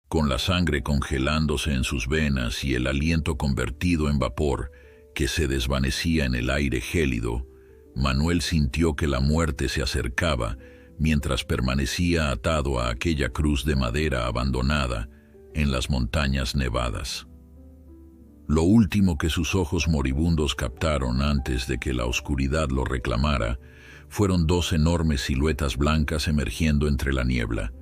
Con la sangre congelándose en sus venas y el aliento convertido en vapor que se desvanecía en el aire gélido, Manuel sintió que la muerte se acercaba mientras permanecía atado a aquella cruz de madera abandonada en las montañas nevadas. Lo último que sus ojos moribundos captaron antes de que la oscuridad lo reclamara fueron dos enormes siluetas blancas emergiendo entre la niebla.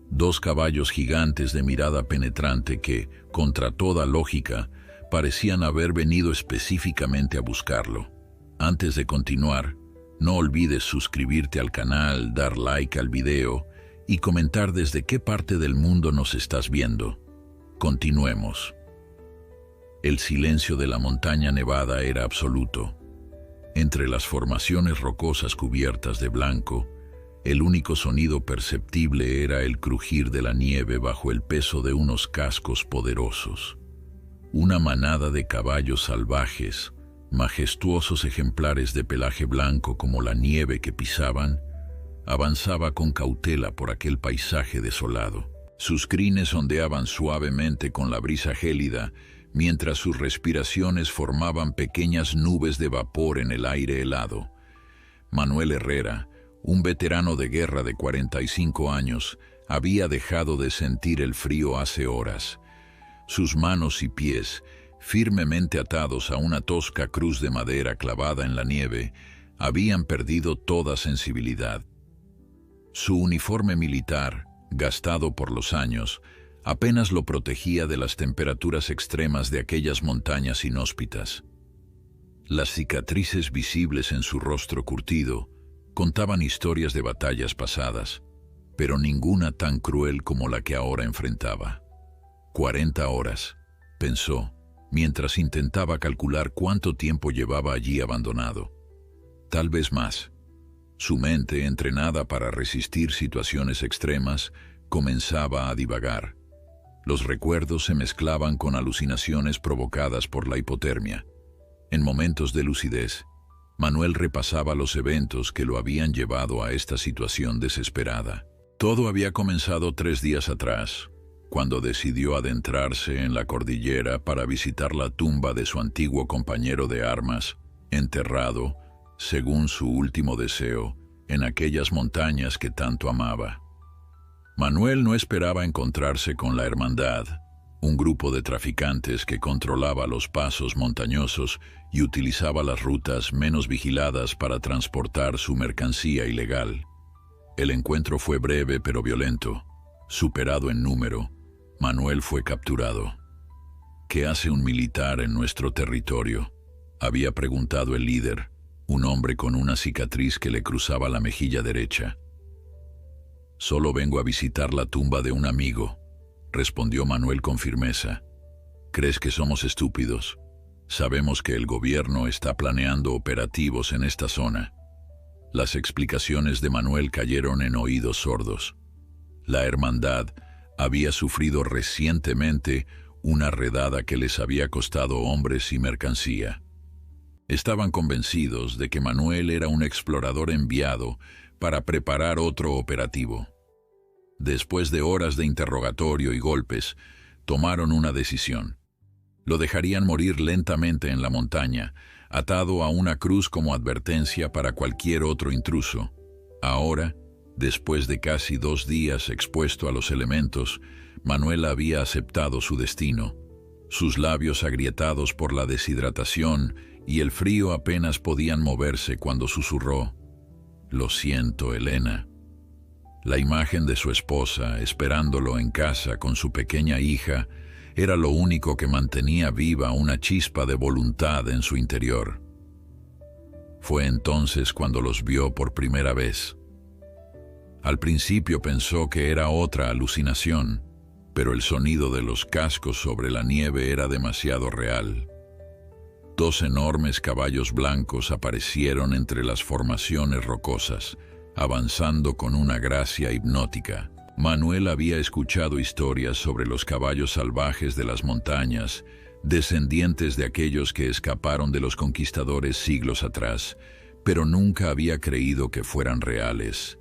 Dos caballos gigantes de mirada penetrante que, contra toda lógica, parecían haber venido específicamente a buscarlo. Antes de continuar, no olvides suscribirte al canal, dar like al video y comentar desde qué parte del mundo nos estás viendo. Continuemos. El silencio de la montaña nevada era absoluto. Entre las formaciones rocosas cubiertas de blanco, el único sonido perceptible era el crujir de la nieve bajo el peso de unos cascos poderosos. Una manada de caballos salvajes, majestuosos ejemplares de pelaje blanco como la nieve que pisaban, avanzaba con cautela por aquel paisaje desolado. Sus crines ondeaban suavemente con la brisa gélida, mientras sus respiraciones formaban pequeñas nubes de vapor en el aire helado. Manuel Herrera, un veterano de guerra de 45 años, había dejado de sentir el frío hace horas. Sus manos y pies, firmemente atados a una tosca cruz de madera clavada en la nieve, habían perdido toda sensibilidad. Su uniforme militar, gastado por los años, apenas lo protegía de las temperaturas extremas de aquellas montañas inhóspitas. Las cicatrices visibles en su rostro curtido contaban historias de batallas pasadas, pero ninguna tan cruel como la que ahora enfrentaba. 40 horas, pensó, mientras intentaba calcular cuánto tiempo llevaba allí abandonado. Tal vez más. Su mente, entrenada para resistir situaciones extremas, comenzaba a divagar. Los recuerdos se mezclaban con alucinaciones provocadas por la hipotermia. En momentos de lucidez, Manuel repasaba los eventos que lo habían llevado a esta situación desesperada. Todo había comenzado 3 días atrás, cuando decidió adentrarse en la cordillera para visitar la tumba de su antiguo compañero de armas, enterrado, según su último deseo, en aquellas montañas que tanto amaba. Manuel no esperaba encontrarse con la Hermandad, un grupo de traficantes que controlaba los pasos montañosos y utilizaba las rutas menos vigiladas para transportar su mercancía ilegal. El encuentro fue breve pero violento. Superado en número, Manuel fue capturado. ¿Qué hace un militar en nuestro territorio?, había preguntado el líder, un hombre con una cicatriz que le cruzaba la mejilla derecha. «Solo vengo a visitar la tumba de un amigo», respondió Manuel con firmeza. «¿Crees que somos estúpidos? Sabemos que el gobierno está planeando operativos en esta zona». Las explicaciones de Manuel cayeron en oídos sordos. La Hermandad había sufrido recientemente una redada que les había costado hombres y mercancía. Estaban convencidos de que Manuel era un explorador enviado para preparar otro operativo. Después de horas de interrogatorio y golpes, tomaron una decisión. Lo dejarían morir lentamente en la montaña, atado a una cruz como advertencia para cualquier otro intruso. Ahora, después de casi 2 días expuesto a los elementos, Manuel había aceptado su destino. Sus labios agrietados por la deshidratación y el frío apenas podían moverse cuando susurró: «Lo siento, Elena». La imagen de su esposa, esperándolo en casa con su pequeña hija, era lo único que mantenía viva una chispa de voluntad en su interior. Fue entonces cuando los vio por primera vez. Al principio pensó que era otra alucinación, pero el sonido de los cascos sobre la nieve era demasiado real. 2 enormes caballos blancos aparecieron entre las formaciones rocosas, avanzando con una gracia hipnótica. Manuel había escuchado historias sobre los caballos salvajes de las montañas, descendientes de aquellos que escaparon de los conquistadores siglos atrás, pero nunca había creído que fueran reales.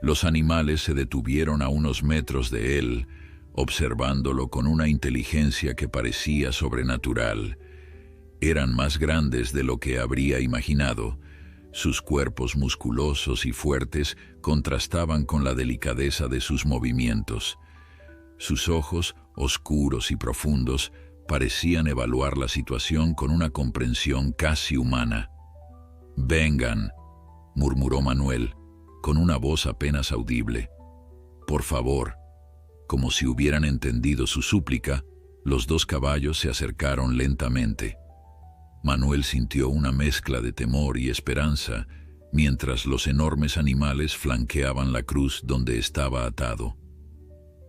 Los animales se detuvieron a unos metros de él, observándolo con una inteligencia que parecía sobrenatural. Eran más grandes de lo que habría imaginado. Sus cuerpos musculosos y fuertes contrastaban con la delicadeza de sus movimientos. Sus ojos, oscuros y profundos, parecían evaluar la situación con una comprensión casi humana. «Vengan», murmuró Manuel, con una voz apenas audible. «Por favor». Como si hubieran entendido su súplica, los dos caballos se acercaron lentamente. Manuel sintió una mezcla de temor y esperanza, mientras los enormes animales flanqueaban la cruz donde estaba atado.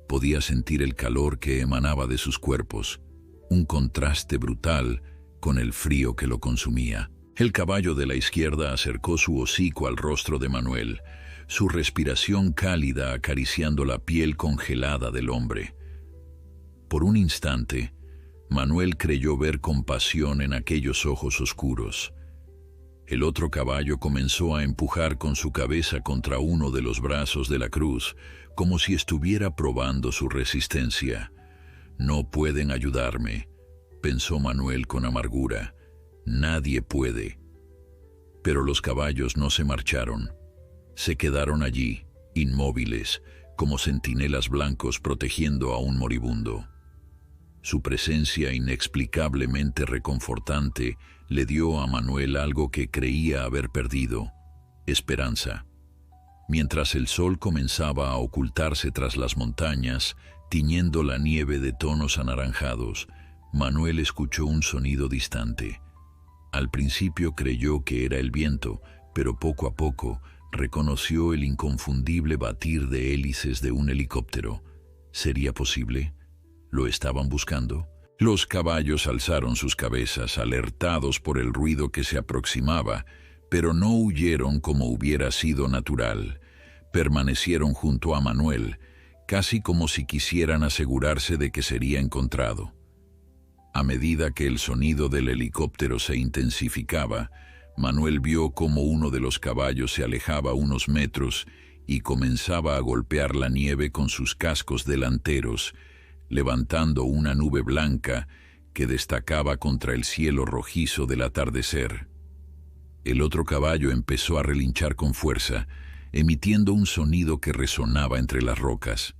Podía sentir el calor que emanaba de sus cuerpos, un contraste brutal con el frío que lo consumía. El caballo de la izquierda acercó su hocico al rostro de Manuel, su respiración cálida acariciando la piel congelada del hombre. Por un instante, Manuel creyó ver compasión en aquellos ojos oscuros. El otro caballo comenzó a empujar con su cabeza contra uno de los brazos de la cruz, como si estuviera probando su resistencia. «No pueden ayudarme», pensó Manuel con amargura. «Nadie puede». Pero los caballos no se marcharon. Se quedaron allí, inmóviles, como centinelas blancos protegiendo a un moribundo. Su presencia inexplicablemente reconfortante le dio a Manuel algo que creía haber perdido: esperanza. Mientras el sol comenzaba a ocultarse tras las montañas, tiñendo la nieve de tonos anaranjados, Manuel escuchó un sonido distante. Al principio creyó que era el viento, pero poco a poco reconoció el inconfundible batir de hélices de un helicóptero. ¿Sería posible? ¿Lo estaban buscando? Los caballos alzaron sus cabezas, alertados por el ruido que se aproximaba, pero no huyeron como hubiera sido natural. Permanecieron junto a Manuel, casi como si quisieran asegurarse de que sería encontrado. A medida que el sonido del helicóptero se intensificaba, Manuel vio cómo uno de los caballos se alejaba unos metros y comenzaba a golpear la nieve con sus cascos delanteros, levantando una nube blanca que destacaba contra el cielo rojizo del atardecer. El otro caballo empezó a relinchar con fuerza, emitiendo un sonido que resonaba entre las rocas.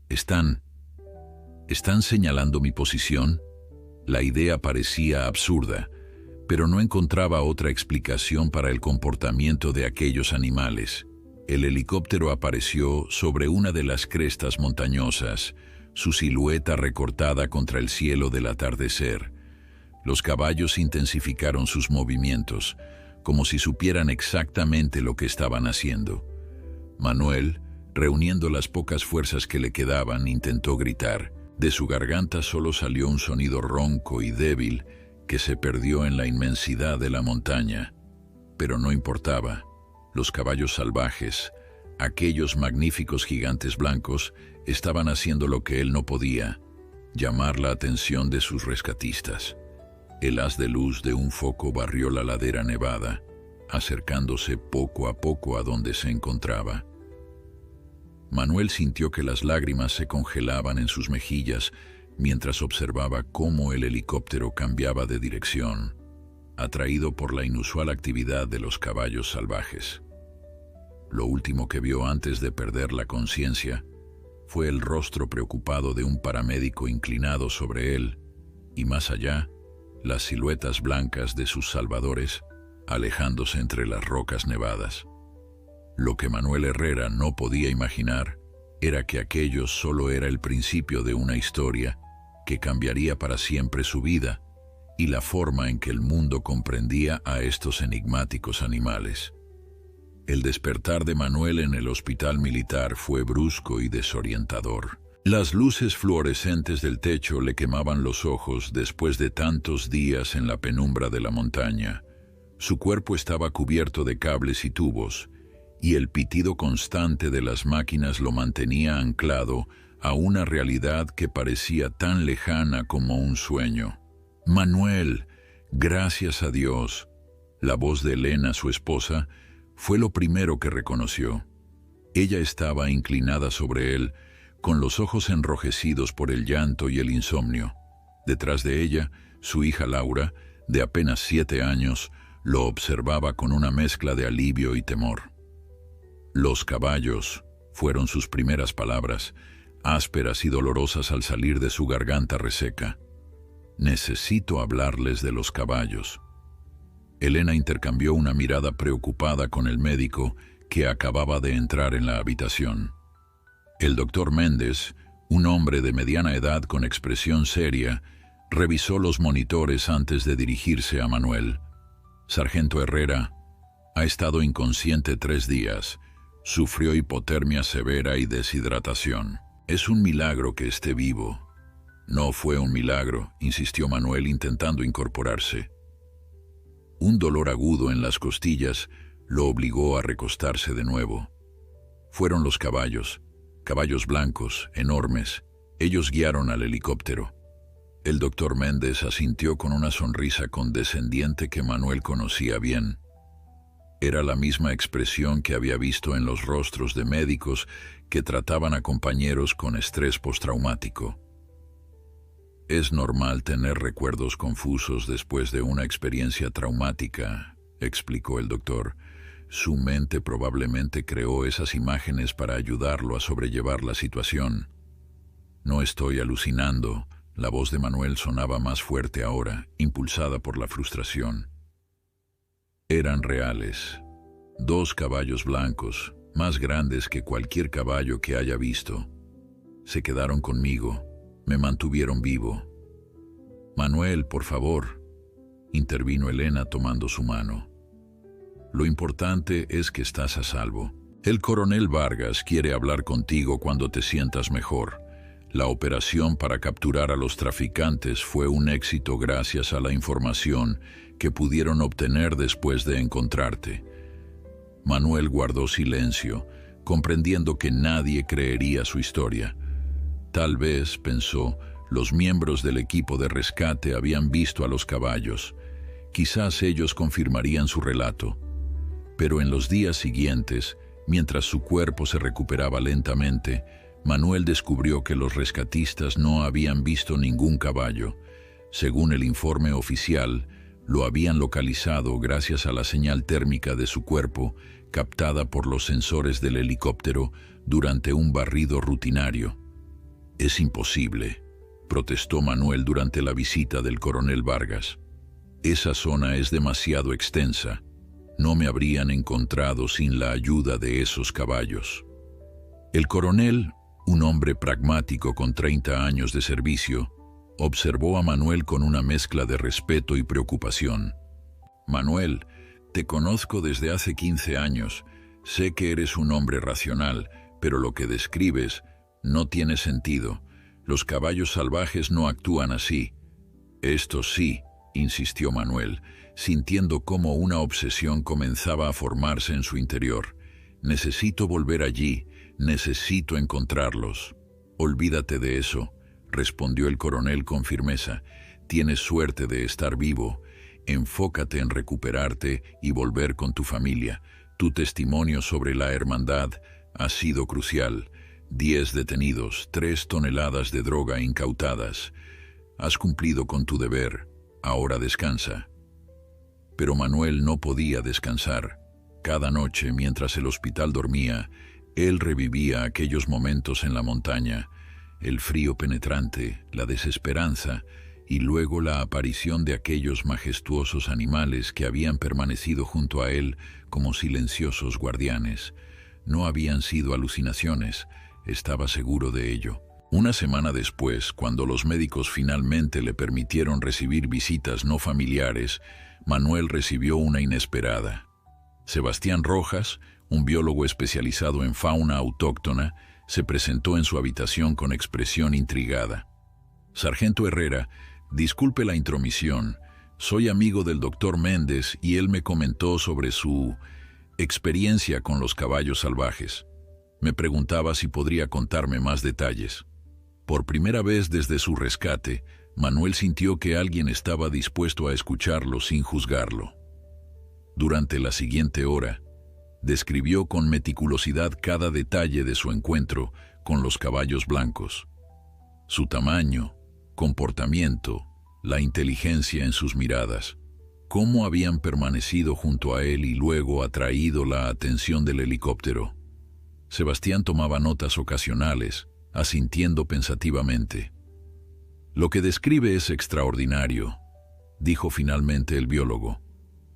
¿Están señalando mi posición? La idea parecía absurda, pero no encontraba otra explicación para el comportamiento de aquellos animales. El helicóptero apareció sobre una de las crestas montañosas, su silueta recortada contra el cielo del atardecer. Los caballos intensificaron sus movimientos, como si supieran exactamente lo que estaban haciendo. Manuel, reuniendo las pocas fuerzas que le quedaban, intentó gritar. De su garganta solo salió un sonido ronco y débil que se perdió en la inmensidad de la montaña. Pero no importaba. Los caballos salvajes, aquellos magníficos gigantes blancos, estaban haciendo lo que él no podía: llamar la atención de sus rescatistas. El haz de luz de un foco barrió la ladera nevada, acercándose poco a poco a donde se encontraba. Manuel sintió que las lágrimas se congelaban en sus mejillas mientras observaba cómo el helicóptero cambiaba de dirección, atraído por la inusual actividad de los caballos salvajes. Lo último que vio antes de perder la conciencia fue el rostro preocupado de un paramédico inclinado sobre él, y más allá, las siluetas blancas de sus salvadores alejándose entre las rocas nevadas. Lo que Manuel Herrera no podía imaginar era que aquello solo era el principio de una historia que cambiaría para siempre su vida y la forma en que el mundo comprendía a estos enigmáticos animales. El despertar de Manuel en el hospital militar fue brusco y desorientador. Las luces fluorescentes del techo le quemaban los ojos después de tantos días en la penumbra de la montaña. Su cuerpo estaba cubierto de cables y tubos, y el pitido constante de las máquinas lo mantenía anclado a una realidad que parecía tan lejana como un sueño. «Manuel, gracias a Dios». La voz de Elena, su esposa, fue lo primero que reconoció. Ella estaba inclinada sobre él, con los ojos enrojecidos por el llanto y el insomnio. Detrás de ella, su hija Laura, de apenas 7 años, lo observaba con una mezcla de alivio y temor. Los caballos, fueron sus primeras palabras, ásperas y dolorosas al salir de su garganta reseca. Necesito hablarles de los caballos. Elena intercambió una mirada preocupada con el médico que acababa de entrar en la habitación. El doctor Méndez, un hombre de mediana edad con expresión seria, revisó los monitores antes de dirigirse a Manuel. Sargento Herrera, ha estado inconsciente 3 días. Sufrió hipotermia severa y deshidratación. Es un milagro que esté vivo. No fue un milagro, insistió Manuel intentando incorporarse. Un dolor agudo en las costillas lo obligó a recostarse de nuevo. Fueron los caballos blancos, enormes. Ellos guiaron al helicóptero. El doctor Méndez asintió con una sonrisa condescendiente que Manuel conocía bien. Era la misma expresión que había visto en los rostros de médicos que trataban a compañeros con estrés postraumático. Es normal tener recuerdos confusos después de una experiencia traumática, explicó el doctor. Su mente probablemente creó esas imágenes para ayudarlo a sobrellevar la situación. No estoy alucinando. La voz de Manuel sonaba más fuerte ahora, impulsada por la frustración. Eran reales. 2 caballos blancos, más grandes que cualquier caballo que haya visto. Se quedaron conmigo, me mantuvieron vivo. Manuel, por favor, intervino Elena tomando su mano. Lo importante es que estás a salvo. El coronel Vargas quiere hablar contigo cuando te sientas mejor. La operación para capturar a los traficantes fue un éxito gracias a la información que pudieron obtener después de encontrarte. Manuel guardó silencio, comprendiendo que nadie creería su historia. Tal vez, pensó, los miembros del equipo de rescate habían visto a los caballos. Quizás ellos confirmarían su relato. Pero en los días siguientes, mientras su cuerpo se recuperaba lentamente, Manuel descubrió que los rescatistas no habían visto ningún caballo. Según el informe oficial, lo habían localizado gracias a la señal térmica de su cuerpo, captada por los sensores del helicóptero durante un barrido rutinario. Es imposible, protestó Manuel durante la visita del coronel Vargas. Esa zona es demasiado extensa. No me habrían encontrado sin la ayuda de esos caballos. El coronel, un hombre pragmático con 30 años de servicio, observó a Manuel con una mezcla de respeto y preocupación. Manuel, te conozco desde hace 15 años. Sé que eres un hombre racional, pero lo que describes no tiene sentido. Los caballos salvajes no actúan así. Esto sí, insistió Manuel, sintiendo cómo una obsesión comenzaba a formarse en su interior. Necesito volver allí. Necesito encontrarlos. Olvídate de eso, respondió el coronel con firmeza. Tienes suerte de estar vivo. Enfócate en recuperarte y volver con tu familia. Tu testimonio sobre la hermandad ha sido crucial. 10 detenidos, 3 toneladas de droga incautadas. Has cumplido con tu deber. Ahora descansa. Pero Manuel no podía descansar. Cada noche, mientras el hospital dormía, él revivía aquellos momentos en la montaña, el frío penetrante, la desesperanza y luego la aparición de aquellos majestuosos animales que habían permanecido junto a él como silenciosos guardianes. No habían sido alucinaciones, estaba seguro de ello. Una semana después, cuando los médicos finalmente le permitieron recibir visitas no familiares, Manuel recibió una inesperada. Sebastián Rojas, un biólogo especializado en fauna autóctona, se presentó en su habitación con expresión intrigada. Sargento Herrera, disculpe la intromisión. Soy amigo del doctor Méndez y él me comentó sobre su experiencia con los caballos salvajes. Me preguntaba si podría contarme más detalles. Por primera vez desde su rescate, Manuel sintió que alguien estaba dispuesto a escucharlo sin juzgarlo. Durante la siguiente hora, describió con meticulosidad cada detalle de su encuentro con los caballos blancos. Su tamaño, comportamiento, la inteligencia en sus miradas, cómo habían permanecido junto a él y luego atraído la atención del helicóptero. Sebastián tomaba notas ocasionales, asintiendo pensativamente. «Lo que describe es extraordinario», dijo finalmente el biólogo,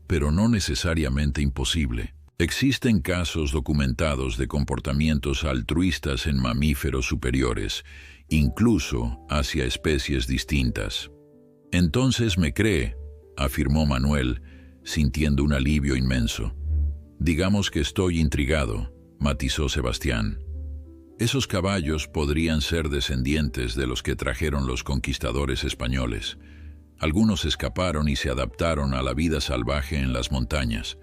«pero no necesariamente imposible. Existen casos documentados de comportamientos altruistas en mamíferos superiores, incluso hacia especies distintas». «Entonces me cree», afirmó Manuel, sintiendo un alivio inmenso. «Digamos que estoy intrigado», matizó Sebastián. «Esos caballos podrían ser descendientes de los que trajeron los conquistadores españoles. Algunos escaparon y se adaptaron a la vida salvaje en las montañas.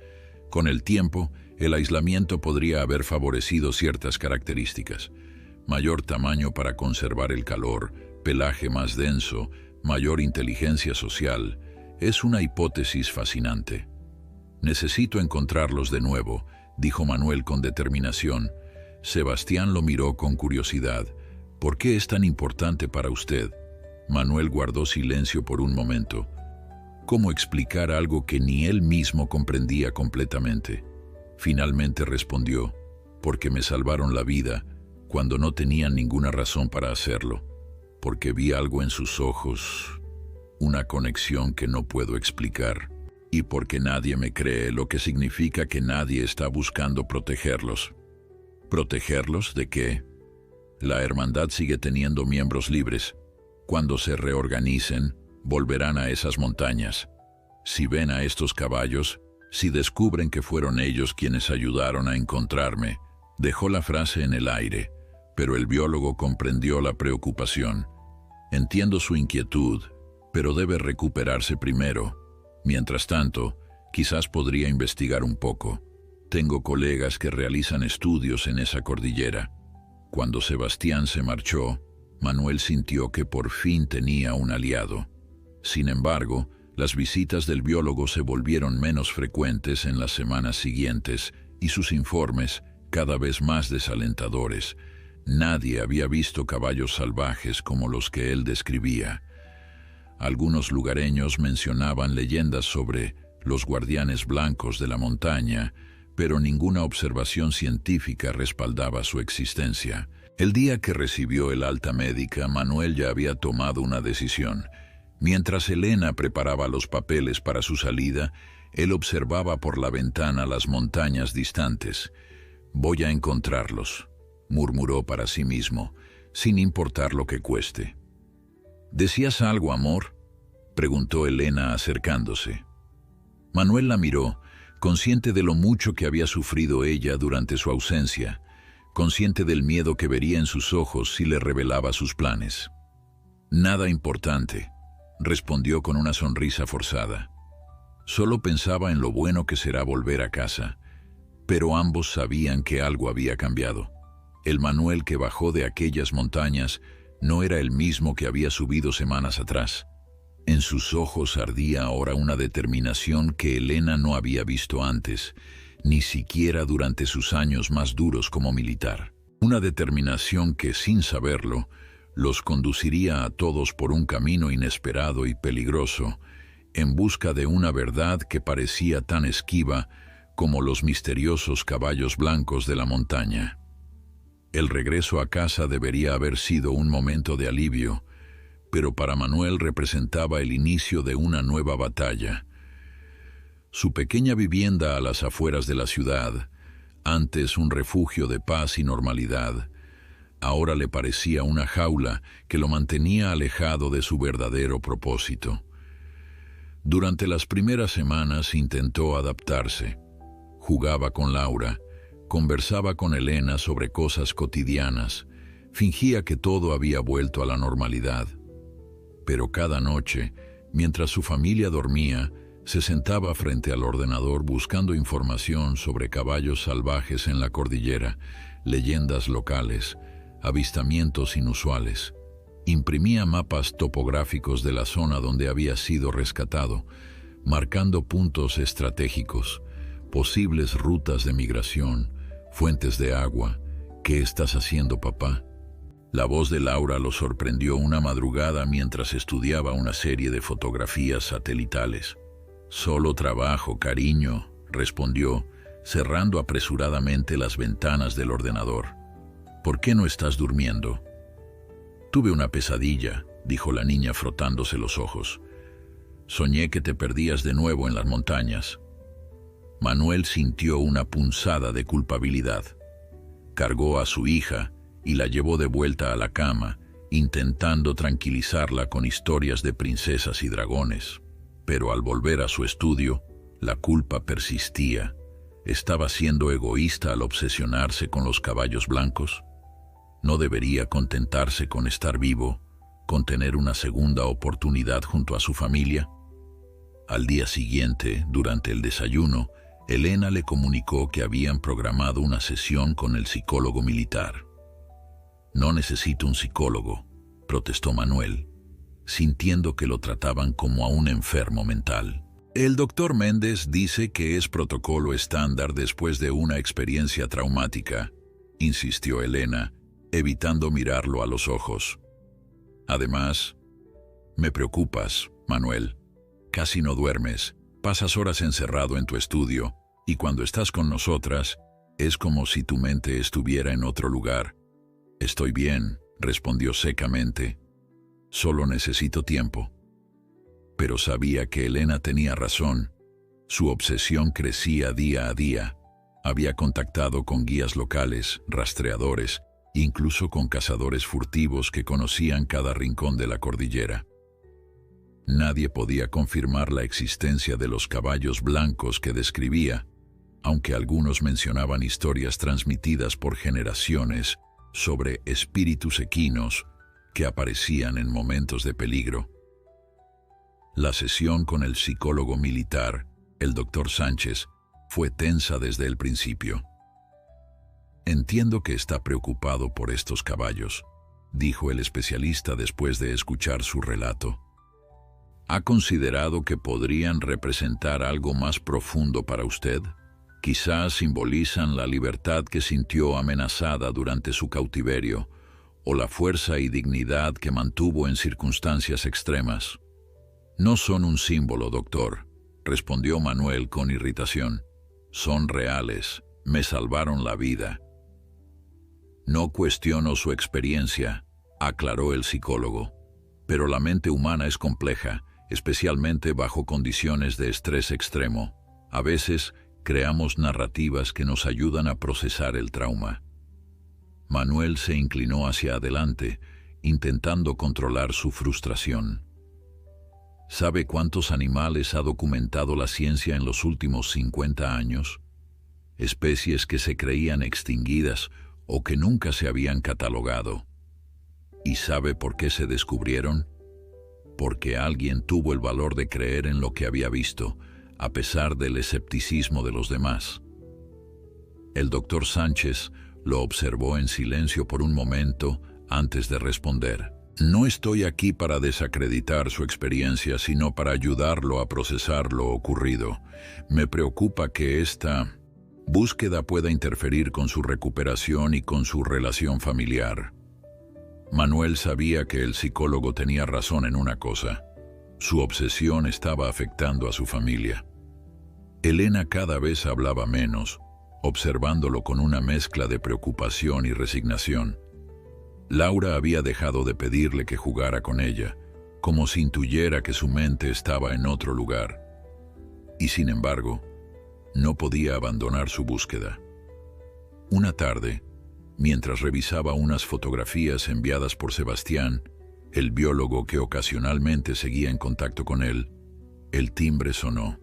Con el tiempo, el aislamiento podría haber favorecido ciertas características: mayor tamaño para conservar el calor, pelaje más denso, mayor inteligencia social. Es una hipótesis fascinante». «Necesito encontrarlos de nuevo», dijo Manuel con determinación. Sebastián lo miró con curiosidad. «¿Por qué es tan importante para usted?». Manuel guardó silencio por un momento. ¿Cómo explicar algo que ni él mismo comprendía completamente? Finalmente respondió: «Porque me salvaron la vida cuando no tenían ninguna razón para hacerlo. Porque vi algo en sus ojos, una conexión que no puedo explicar. Y porque nadie me cree, lo que significa que nadie está buscando protegerlos». «¿Protegerlos de qué?». «La hermandad sigue teniendo miembros libres. Cuando se reorganicen, volverán a esas montañas. Si ven a estos caballos, si descubren que fueron ellos quienes ayudaron a encontrarme». Dejó la frase en el aire, pero el biólogo comprendió la preocupación. «Entiendo su inquietud, pero debe recuperarse primero. Mientras tanto, quizás podría investigar un poco. Tengo colegas que realizan estudios en esa cordillera». Cuando Sebastián se marchó, Manuel sintió que por fin tenía un aliado. Sin embargo, las visitas del biólogo se volvieron menos frecuentes en las semanas siguientes y sus informes cada vez más desalentadores. Nadie había visto caballos salvajes como los que él describía. Algunos lugareños mencionaban leyendas sobre los guardianes blancos de la montaña, pero ninguna observación científica respaldaba su existencia. El día que recibió el alta médica, Manuel ya había tomado una decisión. Mientras Elena preparaba los papeles para su salida, él observaba por la ventana las montañas distantes. «Voy a encontrarlos», murmuró para sí mismo, «sin importar lo que cueste». «¿Decías algo, amor?», preguntó Elena acercándose. Manuel la miró, consciente de lo mucho que había sufrido ella durante su ausencia, consciente del miedo que vería en sus ojos si le revelaba sus planes. «Nada importante», respondió con una sonrisa forzada. Solo pensaba en lo bueno que será volver a casa, pero ambos sabían que algo había cambiado. El Manuel que bajó de aquellas montañas no era el mismo que había subido semanas atrás. En sus ojos ardía ahora una determinación que Elena no había visto antes, ni siquiera durante sus años más duros como militar. Una determinación que, sin saberlo, los conduciría a todos por un camino inesperado y peligroso, en busca de una verdad que parecía tan esquiva como los misteriosos caballos blancos de la montaña. El regreso a casa debería haber sido un momento de alivio, pero para Manuel representaba el inicio de una nueva batalla. Su pequeña vivienda a las afueras de la ciudad, antes un refugio de paz y normalidad, ahora le parecía una jaula que lo mantenía alejado de su verdadero propósito. Durante las primeras semanas intentó adaptarse. Jugaba con Laura, conversaba con Elena sobre cosas cotidianas, fingía que todo había vuelto a la normalidad. Pero cada noche, mientras su familia dormía, se sentaba frente al ordenador buscando información sobre caballos salvajes en la cordillera, leyendas locales, avistamientos inusuales. Imprimía mapas topográficos de la zona donde había sido rescatado, marcando puntos estratégicos, posibles rutas de migración, fuentes de agua. «¿Qué estás haciendo, papá?», La voz de Laura lo sorprendió una madrugada mientras estudiaba una serie de fotografías satelitales. «Solo trabajo, cariño», respondió, cerrando apresuradamente las ventanas del ordenador. «¿Por qué no estás durmiendo?» «Tuve una pesadilla», dijo la niña frotándose los ojos. «Soñé que te perdías de nuevo en las montañas». Manuel sintió una punzada de culpabilidad. Cargó a su hija y la llevó de vuelta a la cama, intentando tranquilizarla con historias de princesas y dragones. Pero al volver a su estudio, la culpa persistía. ¿Estaba siendo egoísta al obsesionarse con los caballos blancos? ¿No debería contentarse con estar vivo, con tener una segunda oportunidad junto a su familia? Al día siguiente, durante el desayuno, Elena le comunicó que habían programado una sesión con el psicólogo militar. «No necesito un psicólogo», protestó Manuel, sintiendo que lo trataban como a un enfermo mental. «El doctor Méndez dice que es protocolo estándar después de una experiencia traumática», insistió Elena, evitando mirarlo a los ojos. «Además, me preocupas, Manuel. Casi no duermes, pasas horas encerrado en tu estudio, y cuando estás con nosotras, es como si tu mente estuviera en otro lugar». «Estoy bien», respondió secamente. «Solo necesito tiempo». Pero sabía que Elena tenía razón. Su obsesión crecía día a día. Había contactado con guías locales, rastreadores, incluso con cazadores furtivos que conocían cada rincón de la cordillera. Nadie podía confirmar la existencia de los caballos blancos que describía, aunque algunos mencionaban historias transmitidas por generaciones sobre espíritus equinos que aparecían en momentos de peligro. La sesión con el psicólogo militar, el doctor Sánchez, fue tensa desde el principio. «Entiendo que está preocupado por estos caballos», dijo el especialista después de escuchar su relato. «¿Ha considerado que podrían representar algo más profundo para usted? Quizás simbolizan la libertad que sintió amenazada durante su cautiverio, o la fuerza y dignidad que mantuvo en circunstancias extremas». «No son un símbolo, doctor», respondió Manuel con irritación. «Son reales, me salvaron la vida». «No cuestiono su experiencia», aclaró el psicólogo, «pero la mente humana es compleja, especialmente bajo condiciones de estrés extremo. A veces, creamos narrativas que nos ayudan a procesar el trauma». Manuel se inclinó hacia adelante, intentando controlar su frustración. ¿Sabe cuántos animales ha documentado la ciencia en los últimos 50 años? Especies que se creían extinguidas o que nunca se habían catalogado. ¿Y sabe por qué se descubrieron? Porque alguien tuvo el valor de creer en lo que había visto, a pesar del escepticismo de los demás. El doctor Sánchez lo observó en silencio por un momento antes de responder. «No estoy aquí para desacreditar su experiencia, sino para ayudarlo a procesar lo ocurrido. Me preocupa que esta búsqueda pueda interferir con su recuperación y con su relación familiar». Manuel sabía que el psicólogo tenía razón en una cosa. Su obsesión estaba afectando a su familia. Elena cada vez hablaba menos, observándolo con una mezcla de preocupación y resignación. Laura había dejado de pedirle que jugara con ella, como si intuyera que su mente estaba en otro lugar. Y sin embargo, no podía abandonar su búsqueda. Una tarde, mientras revisaba unas fotografías enviadas por Sebastián, el biólogo que ocasionalmente seguía en contacto con él, el timbre sonó.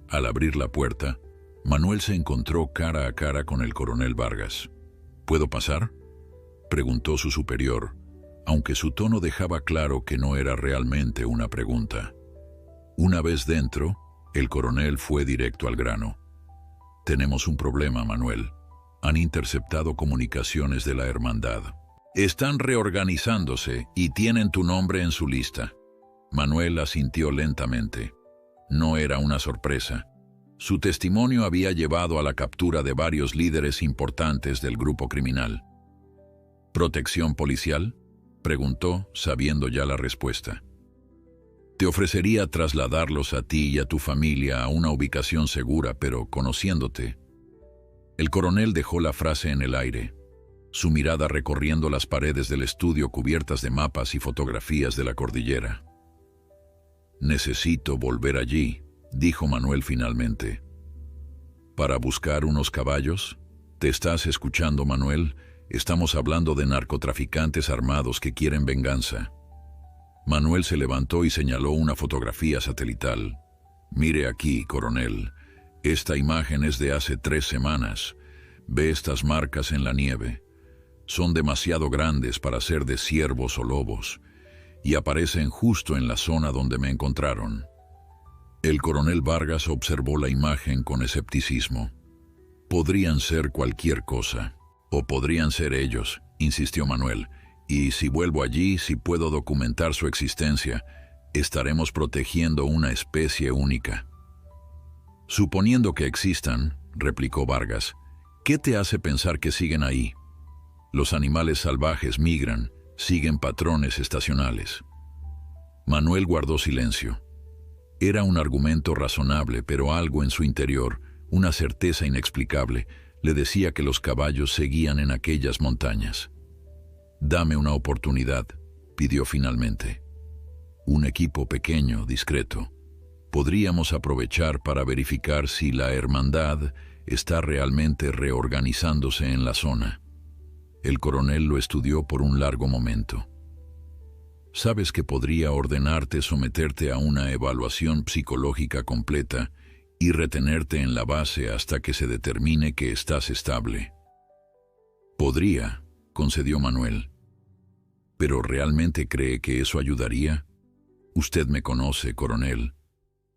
Al abrir la puerta, Manuel se encontró cara a cara con el coronel Vargas. «¿Puedo pasar?», preguntó su superior, aunque su tono dejaba claro que no era realmente una pregunta. Una vez dentro, el coronel fue directo al grano. «Tenemos un problema, Manuel. Han interceptado comunicaciones de la hermandad. Están reorganizándose y tienen tu nombre en su lista». Manuel asintió lentamente. No era una sorpresa. Su testimonio había llevado a la captura de varios líderes importantes del grupo criminal. ¿Protección policial?, preguntó, sabiendo ya la respuesta. Te ofrecería trasladarlos a ti y a tu familia a una ubicación segura, pero conociéndote. El coronel dejó la frase en el aire, su mirada recorriendo las paredes del estudio cubiertas de mapas y fotografías de la cordillera. Necesito volver allí, dijo Manuel finalmente. ¿Para buscar unos caballos? ¿Te estás escuchando, Manuel? Estamos hablando de narcotraficantes armados que quieren venganza. Manuel se levantó y señaló una fotografía satelital. Mire aquí, coronel. Esta imagen es de hace 3 semanas. Ve estas marcas en la nieve. Son demasiado grandes para ser de ciervos o lobos, y aparecen justo en la zona donde me encontraron. El coronel Vargas observó la imagen con escepticismo. Podrían ser cualquier cosa, o podrían ser ellos, insistió Manuel, y si vuelvo allí, si puedo documentar su existencia, estaremos protegiendo una especie única. Suponiendo que existan, replicó Vargas, ¿qué te hace pensar que siguen ahí? Los animales salvajes migran, siguen patrones estacionales. Manuel guardó silencio. Era un argumento razonable, pero algo en su interior, una certeza inexplicable, le decía que los caballos seguían en aquellas montañas. Dame una oportunidad, pidió finalmente. Un equipo pequeño, discreto. Podríamos aprovechar para verificar si la hermandad está realmente reorganizándose en la zona. El coronel lo estudió por un largo momento. Sabes que podría ordenarte someterte a una evaluación psicológica completa y retenerte en la base hasta que se determine que estás estable. Podría, concedió Manuel. ¿Pero realmente cree que eso ayudaría? Usted me conoce, coronel.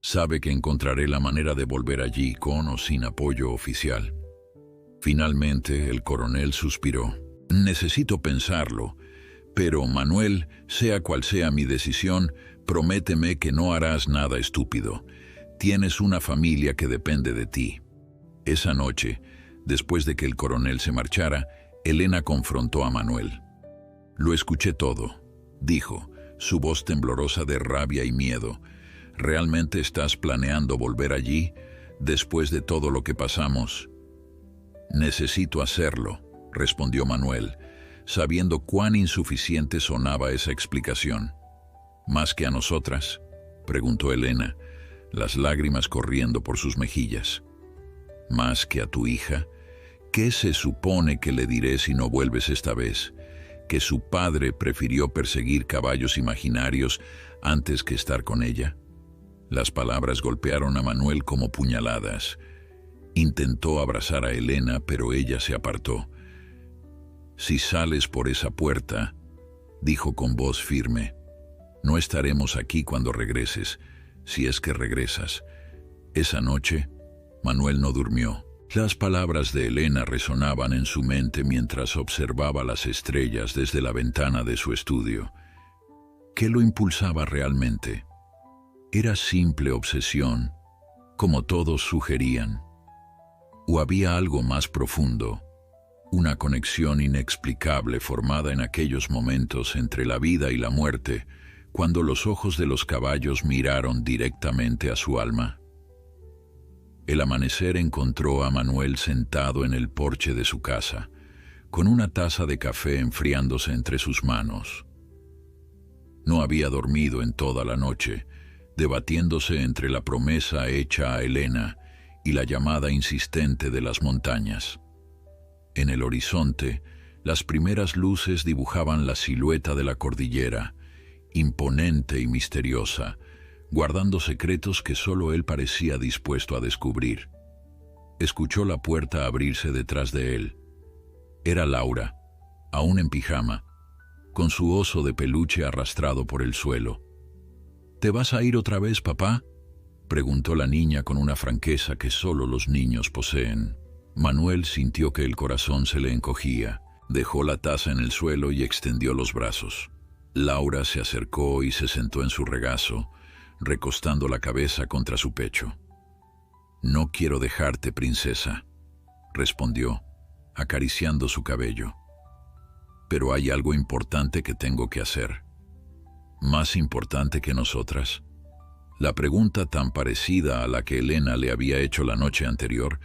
Sabe que encontraré la manera de volver allí con o sin apoyo oficial. Finalmente, el coronel suspiró. Necesito pensarlo, pero Manuel, sea cual sea mi decisión, prométeme que no harás nada estúpido. Tienes una familia que depende de ti. Esa noche, después de que el coronel se marchara, Elena confrontó a Manuel. Lo escuché todo, dijo, su voz temblorosa de rabia y miedo. ¿Realmente estás planeando volver allí, después de todo lo que pasamos? Necesito hacerlo, respondió Manuel, sabiendo cuán insuficiente sonaba esa explicación. ¿Más que a nosotras?, preguntó Elena, las lágrimas corriendo por sus mejillas. ¿Más que a tu hija? ¿Qué se supone que le diré si no vuelves esta vez? ¿Que su padre prefirió perseguir caballos imaginarios antes que estar con ella? Las palabras golpearon a Manuel como puñaladas. Intentó abrazar a Elena, pero ella se apartó. Si sales por esa puerta, dijo con voz firme, no estaremos aquí cuando regreses, si es que regresas. Esa noche, Manuel no durmió. Las palabras de Elena resonaban en su mente mientras observaba las estrellas desde la ventana de su estudio. ¿Qué lo impulsaba realmente? ¿Era simple obsesión, como todos sugerían? ¿O había algo más profundo? Una conexión inexplicable formada en aquellos momentos entre la vida y la muerte, cuando los ojos de los caballos miraron directamente a su alma. El amanecer encontró a Manuel sentado en el porche de su casa, con una taza de café enfriándose entre sus manos. No había dormido en toda la noche, debatiéndose entre la promesa hecha a Elena y la llamada insistente de las montañas. En el horizonte, las primeras luces dibujaban la silueta de la cordillera, imponente y misteriosa, guardando secretos que solo él parecía dispuesto a descubrir. Escuchó la puerta abrirse detrás de él. Era Laura, aún en pijama, con su oso de peluche arrastrado por el suelo. ¿Te vas a ir otra vez, papá?, preguntó la niña con una franqueza que solo los niños poseen. Manuel sintió que el corazón se le encogía. Dejó la taza en el suelo y extendió los brazos. Laura se acercó y se sentó en su regazo, recostando la cabeza contra su pecho. «No quiero dejarte, princesa», respondió, acariciando su cabello. pero hay algo importante que tengo que hacer. ¿Más importante que nosotras? La pregunta, tan parecida a la que Elena le había hecho la noche anterior,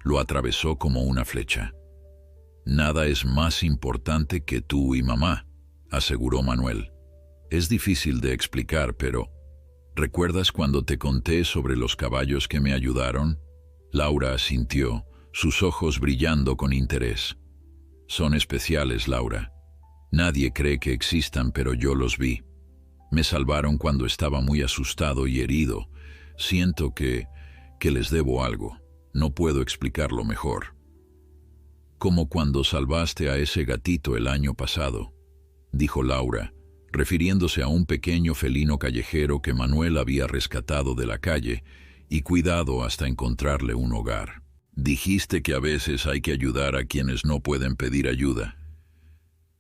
lo atravesó como una flecha. Nada es más importante que tú y mamá, aseguró Manuel. Es difícil de explicar, pero ¿recuerdas cuando te conté sobre los caballos que me ayudaron? Laura asintió, sus ojos brillando con interés. Son especiales, Laura. Nadie cree que existan, pero yo los vi. Me salvaron cuando estaba muy asustado y herido. Siento que les debo algo. No puedo explicarlo mejor. Como cuando salvaste a ese gatito el año pasado, dijo Laura, refiriéndose a un pequeño felino callejero que Manuel había rescatado de la calle y cuidado hasta encontrarle un hogar. Dijiste que a veces hay que ayudar a quienes no pueden pedir ayuda.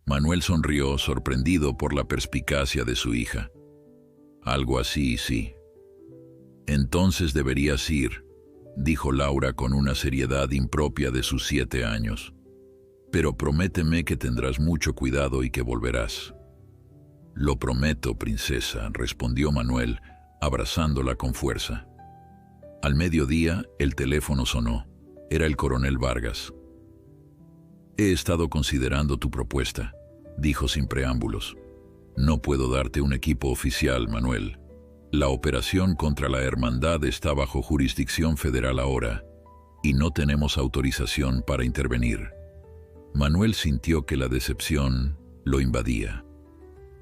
Manuel sonrió, sorprendido por la perspicacia de su hija. Algo así, sí. Entonces deberías ir, dijo Laura con una seriedad impropia de sus 7 años. Pero prométeme que tendrás mucho cuidado y que volverás. Lo prometo, princesa, respondió Manuel, abrazándola con fuerza. Al mediodía, el teléfono sonó. Era el coronel Vargas. He estado considerando tu propuesta, dijo sin preámbulos. No puedo darte un equipo oficial, Manuel. La operación contra la hermandad está bajo jurisdicción federal ahora, y no tenemos autorización para intervenir. Manuel sintió que la decepción lo invadía.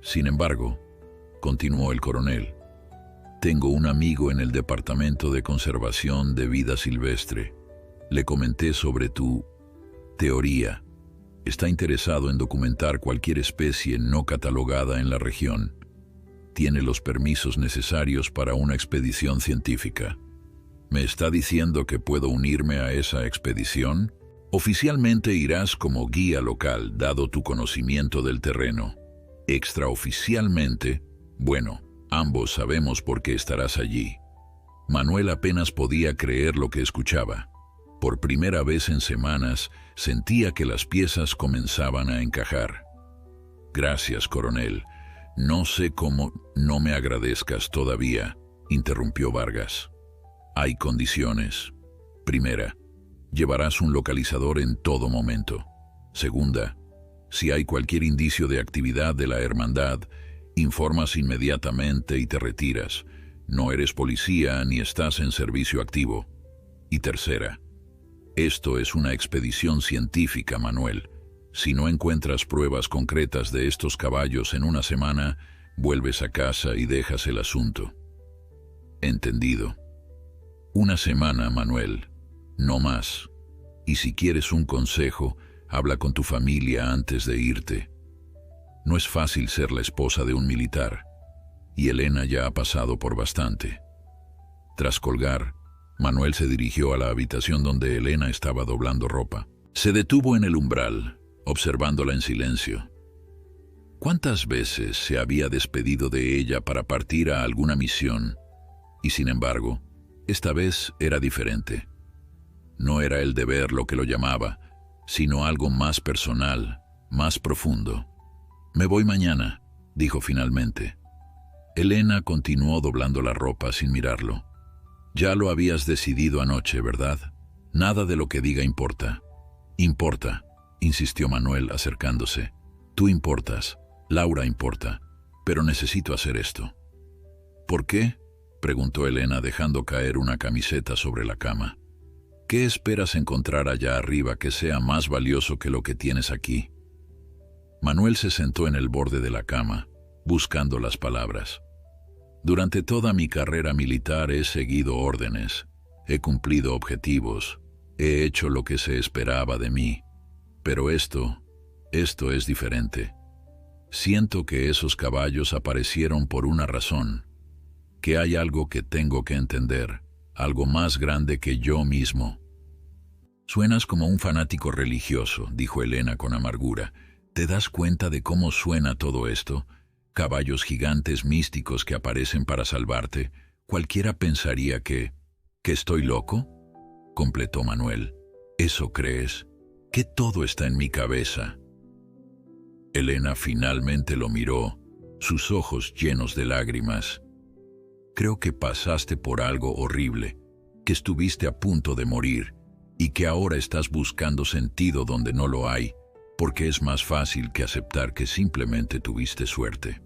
Sin embargo, continuó el coronel, tengo un amigo en el Departamento de Conservación de Vida Silvestre. Le comenté sobre tu teoría. Está interesado en documentar cualquier especie no catalogada en la región. Tiene los permisos necesarios para una expedición científica. ¿Me está diciendo que puedo unirme a esa expedición? Oficialmente irás como guía local, dado tu conocimiento del terreno. Extraoficialmente, bueno, ambos sabemos por qué estarás allí. Manuel apenas podía creer lo que escuchaba. Por primera vez en semanas, sentía que las piezas comenzaban a encajar. Gracias, coronel. No sé cómo no me agradezcas todavía, interrumpió Vargas. Hay condiciones. Primera, llevarás un localizador en todo momento. Segunda, si hay cualquier indicio de actividad de la hermandad, informas inmediatamente y te retiras. No eres policía ni estás en servicio activo. Y tercera, esto es una expedición científica, Manuel. Si no encuentras pruebas concretas de estos caballos en una semana, vuelves a casa y dejas el asunto. Entendido. Una semana, Manuel. No más. Y si quieres un consejo, habla con tu familia antes de irte. No es fácil ser la esposa de un militar, y Elena ya ha pasado por bastante. Tras colgar, Manuel se dirigió a la habitación donde Elena estaba doblando ropa. Se detuvo en el umbral, observándola en silencio. ¿Cuántas veces se había despedido de ella para partir a alguna misión? Y sin embargo, esta vez era diferente. No era el deber lo que lo llamaba, sino algo más personal, más profundo. Me voy mañana, dijo finalmente. Elena continuó doblando la ropa sin mirarlo. Ya lo habías decidido anoche, ¿verdad? Nada de lo que diga importa. Importa, insistió Manuel acercándose. Tú importas, Laura importa, pero necesito hacer esto. ¿Por qué?, preguntó Elena dejando caer una camiseta sobre la cama. ¿Qué esperas encontrar allá arriba que sea más valioso que lo que tienes aquí? Manuel se sentó en el borde de la cama, buscando las palabras. Durante toda mi carrera militar he seguido órdenes, he cumplido objetivos, he hecho lo que se esperaba de mí. Pero esto es diferente. Siento que esos caballos aparecieron por una razón, que hay algo que tengo que entender, algo más grande que yo mismo. Suenas como un fanático religioso, dijo Elena con amargura. ¿Te das cuenta de cómo suena todo esto? Caballos gigantes místicos que aparecen para salvarte. Cualquiera pensaría que estoy loco, completó Manuel. ¿Eso crees? Que todo está en mi cabeza. Elena finalmente lo miró, sus ojos llenos de lágrimas. Creo que pasaste por algo horrible, que estuviste a punto de morir y que ahora estás buscando sentido donde no lo hay, porque es más fácil que aceptar que simplemente tuviste suerte.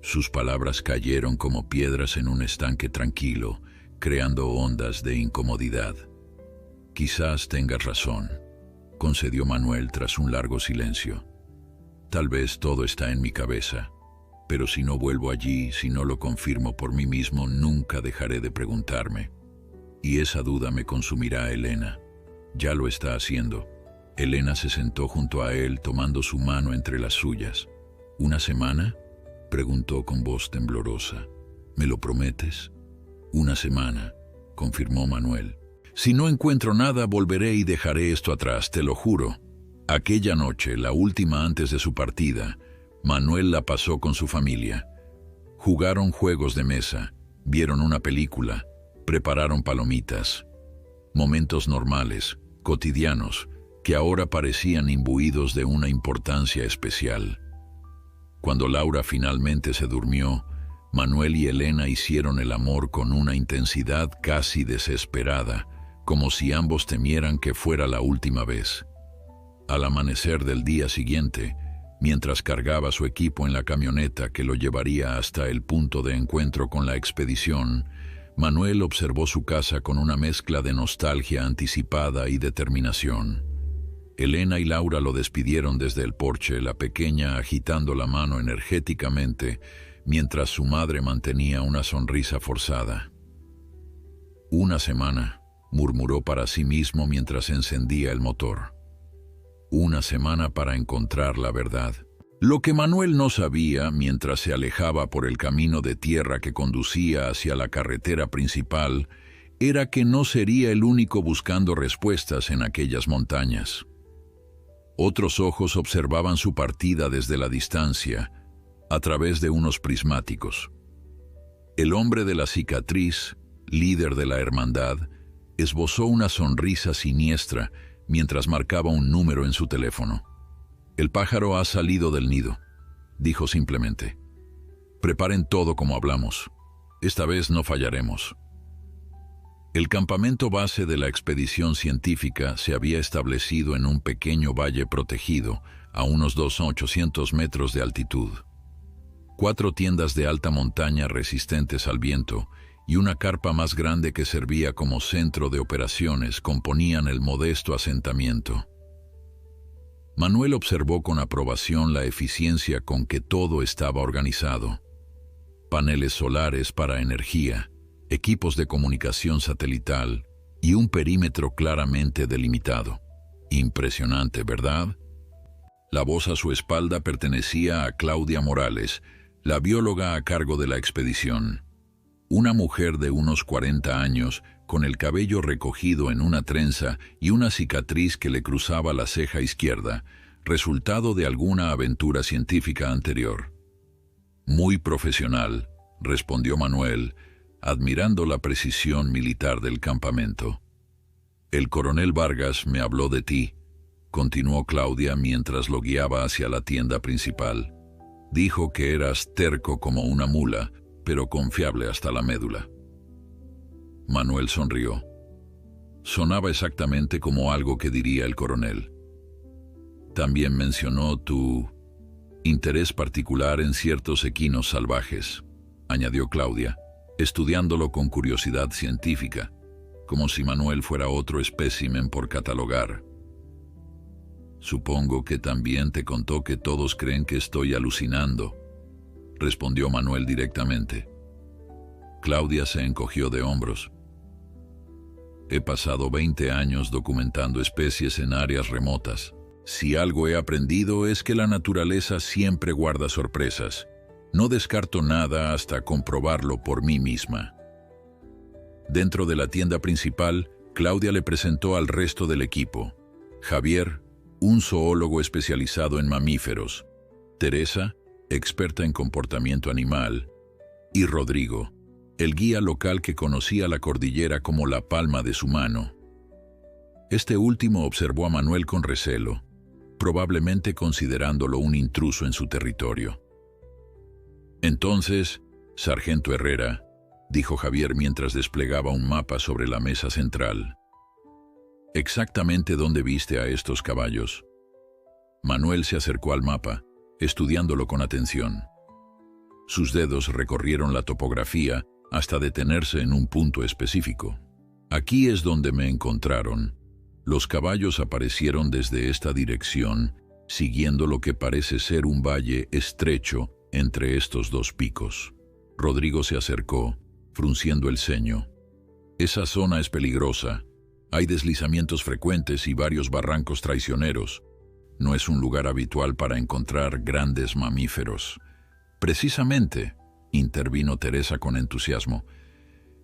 Sus palabras cayeron como piedras en un estanque tranquilo, creando ondas de incomodidad. Quizás tengas razón, concedió Manuel tras un largo silencio. Tal vez todo está en mi cabeza, pero si no vuelvo allí, si no lo confirmo por mí mismo, nunca dejaré de preguntarme. Y esa duda me consumirá, Elena. Ya lo está haciendo. Elena se sentó junto a él, tomando su mano entre las suyas. ¿Una semana?, preguntó con voz temblorosa. ¿Me lo prometes? Una semana, confirmó Manuel. Si no encuentro nada, volveré y dejaré esto atrás, te lo juro. Aquella noche, la última antes de su partida, Manuel la pasó con su familia. Jugaron juegos de mesa, vieron una película, prepararon palomitas. Momentos normales, cotidianos, que ahora parecían imbuidos de una importancia especial. Cuando Laura finalmente se durmió, Manuel y Elena hicieron el amor con una intensidad casi desesperada, como si ambos temieran que fuera la última vez. Al amanecer del día siguiente, mientras cargaba su equipo en la camioneta que lo llevaría hasta el punto de encuentro con la expedición, Manuel observó su casa con una mezcla de nostalgia anticipada y determinación. Elena y Laura lo despidieron desde el porche, la pequeña agitando la mano energéticamente, mientras su madre mantenía una sonrisa forzada. Una semana, murmuró para sí mismo mientras encendía el motor. Una semana para encontrar la verdad. Lo que Manuel no sabía, mientras se alejaba por el camino de tierra que conducía hacia la carretera principal, era que no sería el único buscando respuestas en aquellas montañas. Otros ojos observaban su partida desde la distancia, a través de unos prismáticos. El hombre de la cicatriz, líder de la hermandad, esbozó una sonrisa siniestra mientras marcaba un número en su teléfono. «El pájaro ha salido del nido», dijo simplemente. «Preparen todo como hablamos. Esta vez no fallaremos». El campamento base de la expedición científica se había establecido en un pequeño valle protegido a unos 800 metros de altitud. 4 tiendas de alta montaña resistentes al viento y una carpa más grande que servía como centro de operaciones componían el modesto asentamiento. Manuel observó con aprobación la eficiencia con que todo estaba organizado. Paneles solares para energía, equipos de comunicación satelital y un perímetro claramente delimitado. Impresionante, ¿verdad? La voz a su espalda pertenecía a Claudia Morales, la bióloga a cargo de la expedición. Una mujer de unos 40 años, con el cabello recogido en una trenza y una cicatriz que le cruzaba la ceja izquierda, resultado de alguna aventura científica anterior. «Muy profesional», respondió Manuel, admirando la precisión militar del campamento. «El coronel Vargas me habló de ti», continuó Claudia mientras lo guiaba hacia la tienda principal. «Dijo que eras terco como una mula, pero confiable hasta la médula». Manuel sonrió. Sonaba exactamente como algo que diría el coronel. «También mencionó tu interés particular en ciertos equinos salvajes», añadió Claudia, estudiándolo con curiosidad científica, como si Manuel fuera otro espécimen por catalogar. «Supongo que también te contó que todos creen que estoy alucinando», respondió Manuel directamente. Claudia se encogió de hombros. «He pasado 20 años documentando especies en áreas remotas. Si algo he aprendido es que la naturaleza siempre guarda sorpresas. No descarto nada hasta comprobarlo por mí misma». Dentro de la tienda principal, Claudia le presentó al resto del equipo. Javier, un zoólogo especializado en mamíferos. Teresa, experta en comportamiento animal. Y Rodrigo, el guía local que conocía la cordillera como la palma de su mano. Este último observó a Manuel con recelo. probablemente considerándolo un intruso en su territorio. Entonces, Sargento Herrera, dijo Javier mientras desplegaba un mapa sobre la mesa central. ¿Exactamente dónde viste a estos caballos? Manuel se acercó al mapa, estudiándolo con atención. Sus dedos recorrieron la topografía hasta detenerse en un punto específico. Aquí es donde me encontraron. Los caballos aparecieron desde esta dirección, siguiendo lo que parece ser un valle estrecho entre estos dos picos. Rodrigo se acercó, frunciendo el ceño. Esa zona es peligrosa. Hay deslizamientos frecuentes y varios barrancos traicioneros. No es un lugar habitual para encontrar grandes mamíferos. Precisamente, intervino Teresa con entusiasmo,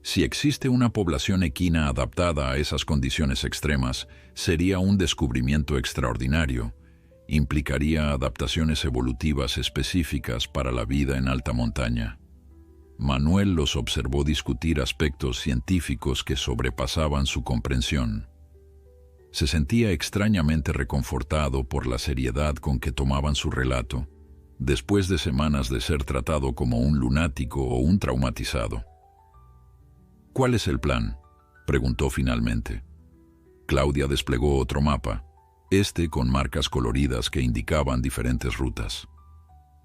si existe una población equina adaptada a esas condiciones extremas, sería un descubrimiento extraordinario. Implicaría adaptaciones evolutivas específicas para la vida en alta montaña. Manuel los observó discutir aspectos científicos que sobrepasaban su comprensión. Se sentía extrañamente reconfortado por la seriedad con que tomaban su relato, después de semanas de ser tratado como un lunático o un traumatizado. ¿Cuál es el plan?, preguntó finalmente. Claudia desplegó otro mapa, con marcas coloridas que indicaban diferentes rutas.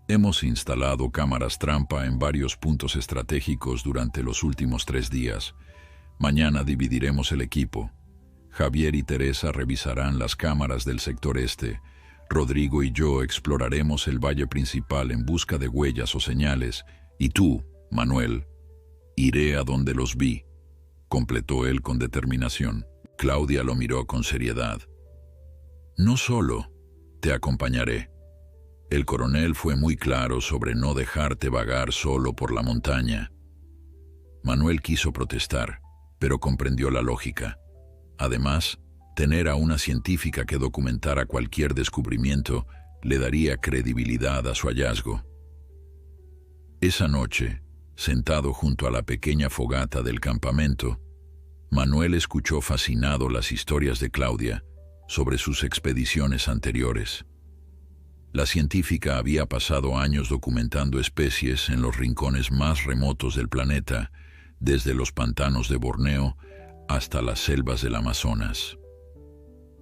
Hemos instalado cámaras trampa en varios puntos estratégicos durante los últimos 3 días. Mañana dividiremos el equipo. Javier y Teresa revisarán las cámaras del sector este. Rodrigo y yo exploraremos el valle principal en busca de huellas o señales. Y tú, Manuel, iré a donde los vi, completó él con determinación. Claudia lo miró con seriedad. No solo te acompañaré. El coronel fue muy claro sobre no dejarte vagar solo por la montaña. Manuel quiso protestar, pero comprendió la lógica. Además, tener a una científica que documentara cualquier descubrimiento le daría credibilidad a su hallazgo. Esa noche, sentado junto a la pequeña fogata del campamento, Manuel escuchó fascinado las historias de Claudia sobre sus expediciones anteriores. La científica había pasado años documentando especies en los rincones más remotos del planeta, desde los pantanos de Borneo hasta las selvas del Amazonas.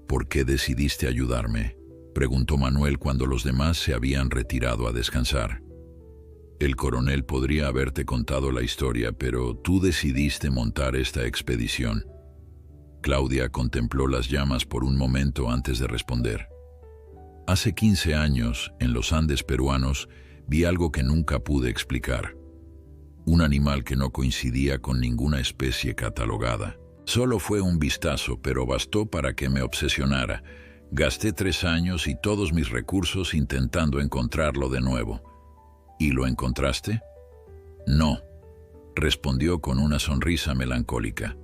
¿Por qué decidiste ayudarme?, preguntó Manuel cuando los demás se habían retirado a descansar. El coronel podría haberte contado la historia, pero tú decidiste montar esta expedición. Claudia contempló las llamas por un momento antes de responder. Hace 15 años, en los Andes peruanos, vi algo que nunca pude explicar. Un animal que no coincidía con ninguna especie catalogada. Solo fue un vistazo, pero bastó para que me obsesionara. Gasté 3 años y todos mis recursos intentando encontrarlo de nuevo. ¿Y lo encontraste? No, respondió con una sonrisa melancólica.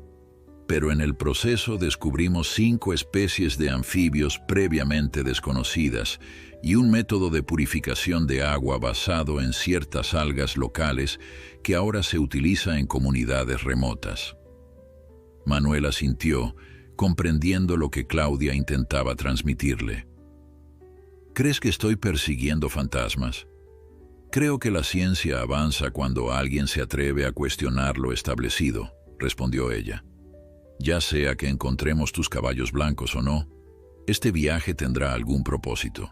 Pero en el proceso descubrimos 5 especies de anfibios previamente desconocidas y un método de purificación de agua basado en ciertas algas locales que ahora se utiliza en comunidades remotas. Manuel asintió, comprendiendo lo que Claudia intentaba transmitirle. ¿Crees que estoy persiguiendo fantasmas? Creo que la ciencia avanza cuando alguien se atreve a cuestionar lo establecido, respondió ella. Ya sea que encontremos tus caballos blancos o no, este viaje tendrá algún propósito.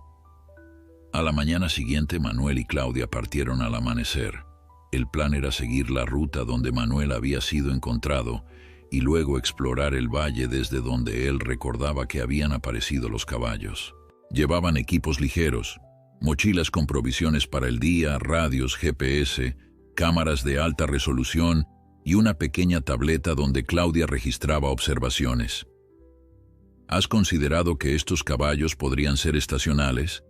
A la mañana siguiente, Manuel y Claudia partieron al amanecer. El plan era seguir la ruta donde Manuel había sido encontrado y luego explorar el valle desde donde él recordaba que habían aparecido los caballos. Llevaban equipos ligeros, mochilas con provisiones para el día, radios GPS, cámaras de alta resolución y una pequeña tableta donde Claudia registraba observaciones. ¿Has considerado que estos caballos podrían ser estacionales?,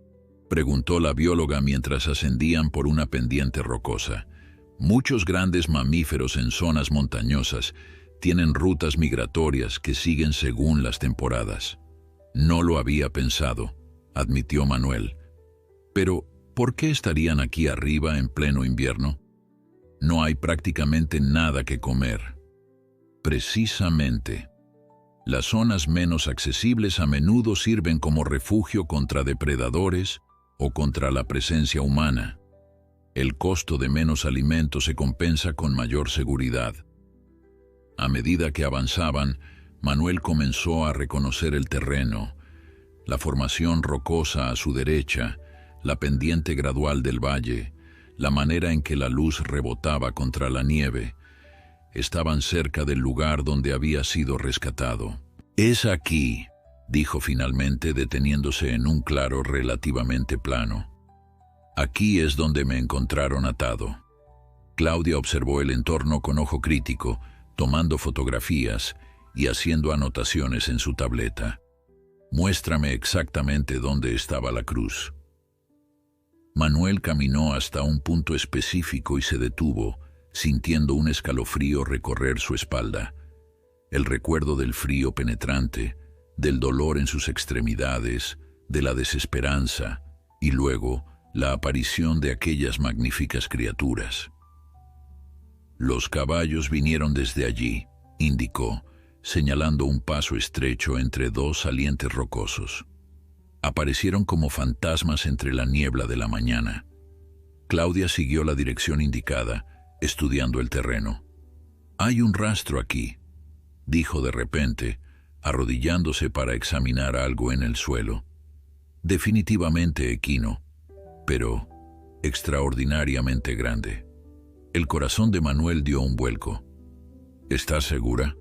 preguntó la bióloga mientras ascendían por una pendiente rocosa. Muchos grandes mamíferos en zonas montañosas tienen rutas migratorias que siguen según las temporadas. No lo había pensado, admitió Manuel. Pero, ¿por qué estarían aquí arriba en pleno invierno? No hay prácticamente nada que comer. Precisamente. Las zonas menos accesibles a menudo sirven como refugio contra depredadores o contra la presencia humana. El costo de menos alimento se compensa con mayor seguridad. A medida que avanzaban, Manuel comenzó a reconocer el terreno, la formación rocosa a su derecha, la pendiente gradual del valle, la manera en que la luz rebotaba contra la nieve. Estaban cerca del lugar donde había sido rescatado. «Es aquí», dijo finalmente, deteniéndose en un claro relativamente plano. «Aquí es donde me encontraron atado». Claudia observó el entorno con ojo crítico, tomando fotografías y haciendo anotaciones en su tableta. «Muéstrame exactamente dónde estaba la cruz». Manuel caminó hasta un punto específico y se detuvo, sintiendo un escalofrío recorrer su espalda. El recuerdo del frío penetrante, del dolor en sus extremidades, de la desesperanza y luego la aparición de aquellas magníficas criaturas. «Los caballos vinieron desde allí», indicó, señalando un paso estrecho entre dos salientes rocosos. Aparecieron como fantasmas entre la niebla de la mañana. Claudia siguió la dirección indicada, estudiando el terreno. «Hay un rastro aquí», dijo de repente, arrodillándose para examinar algo en el suelo. «Definitivamente equino, pero extraordinariamente grande». El corazón de Manuel dio un vuelco. «¿Estás segura?».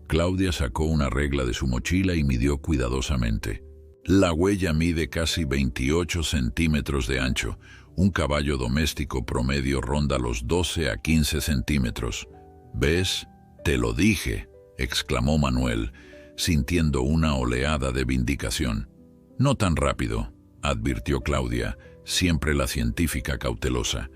Claudia sacó una regla de su mochila y midió cuidadosamente. La huella mide casi 28 centímetros de ancho. Un caballo doméstico promedio ronda los 12 a 15 centímetros. «¿Ves? Te lo dije», exclamó Manuel, sintiendo una oleada de vindicación. «No tan rápido», advirtió Claudia, siempre la científica cautelosa.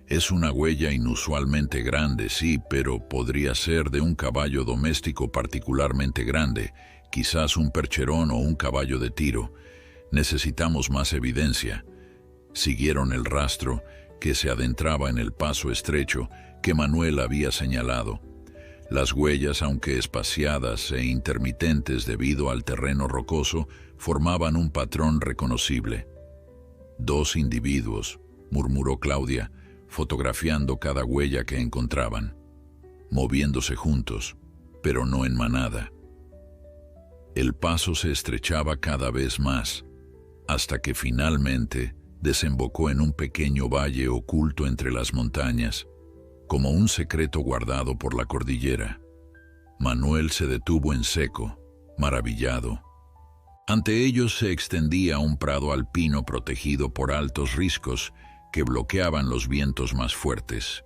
«Es una huella inusualmente grande, sí, pero podría ser de un caballo doméstico particularmente grande, quizás un percherón o un caballo de tiro. Necesitamos más evidencia». Siguieron el rastro, que se adentraba en el paso estrecho que Manuel había señalado. Las huellas, aunque espaciadas e intermitentes debido al terreno rocoso, formaban un patrón reconocible. «Dos individuos», murmuró Claudia, fotografiando cada huella que encontraban, moviéndose juntos, pero no en manada. El paso se estrechaba cada vez más, hasta que finalmente desembocó en un pequeño valle oculto entre las montañas, como un secreto guardado por la cordillera. Manuel se detuvo en seco, maravillado. Ante ellos se extendía un prado alpino protegido por altos riscos que bloqueaban los vientos más fuertes.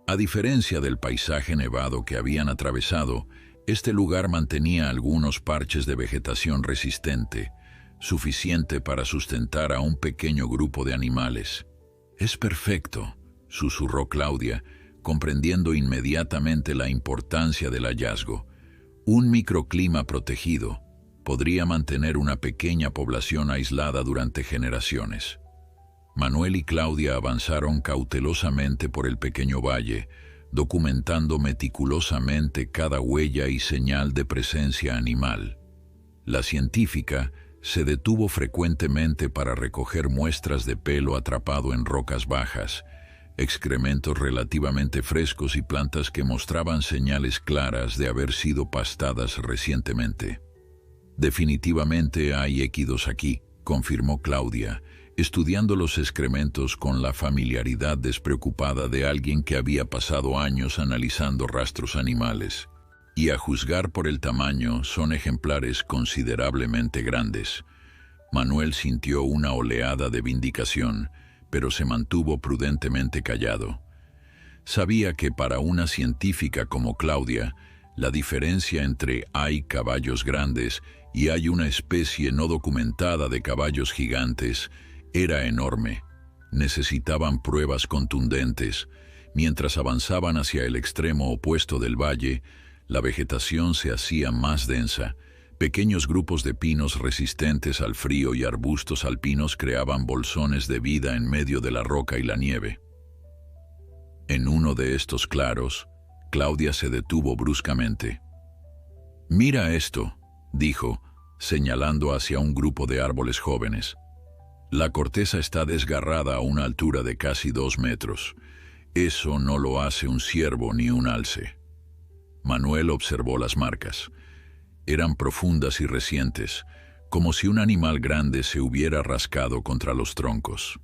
A diferencia del paisaje nevado que habían atravesado, este lugar mantenía algunos parches de vegetación resistente, suficiente para sustentar a un pequeño grupo de animales. «Es perfecto», susurró Claudia, comprendiendo inmediatamente la importancia del hallazgo. Un microclima protegido podría mantener una pequeña población aislada durante generaciones. Manuel y Claudia avanzaron cautelosamente por el pequeño valle, documentando meticulosamente cada huella y señal de presencia animal. La científica se detuvo frecuentemente para recoger muestras de pelo atrapado en rocas bajas, excrementos relativamente frescos y plantas que mostraban señales claras de haber sido pastadas recientemente. «Definitivamente hay équidos aquí», confirmó Claudia, estudiando los excrementos con la familiaridad despreocupada de alguien que había pasado años analizando rastros animales. «Y a juzgar por el tamaño, son ejemplares considerablemente grandes». Manuel sintió una oleada de vindicación, pero se mantuvo prudentemente callado. Sabía que para una científica como Claudia, la diferencia entre «hay caballos grandes» y «hay una especie no documentada de caballos gigantes» era enorme. Necesitaban pruebas contundentes. Mientras avanzaban hacia el extremo opuesto del valle, la vegetación se hacía más densa. Pequeños grupos de pinos resistentes al frío y arbustos alpinos creaban bolsones de vida en medio de la roca y la nieve. En uno de estos claros, Claudia se detuvo bruscamente. Mira esto, dijo, señalando hacia un grupo de árboles jóvenes. La corteza está desgarrada a una altura de casi 2 metros. Eso no lo hace un ciervo ni un alce. Manuel observó las marcas. Eran profundas y recientes, como si un animal grande se hubiera rascado contra los troncos.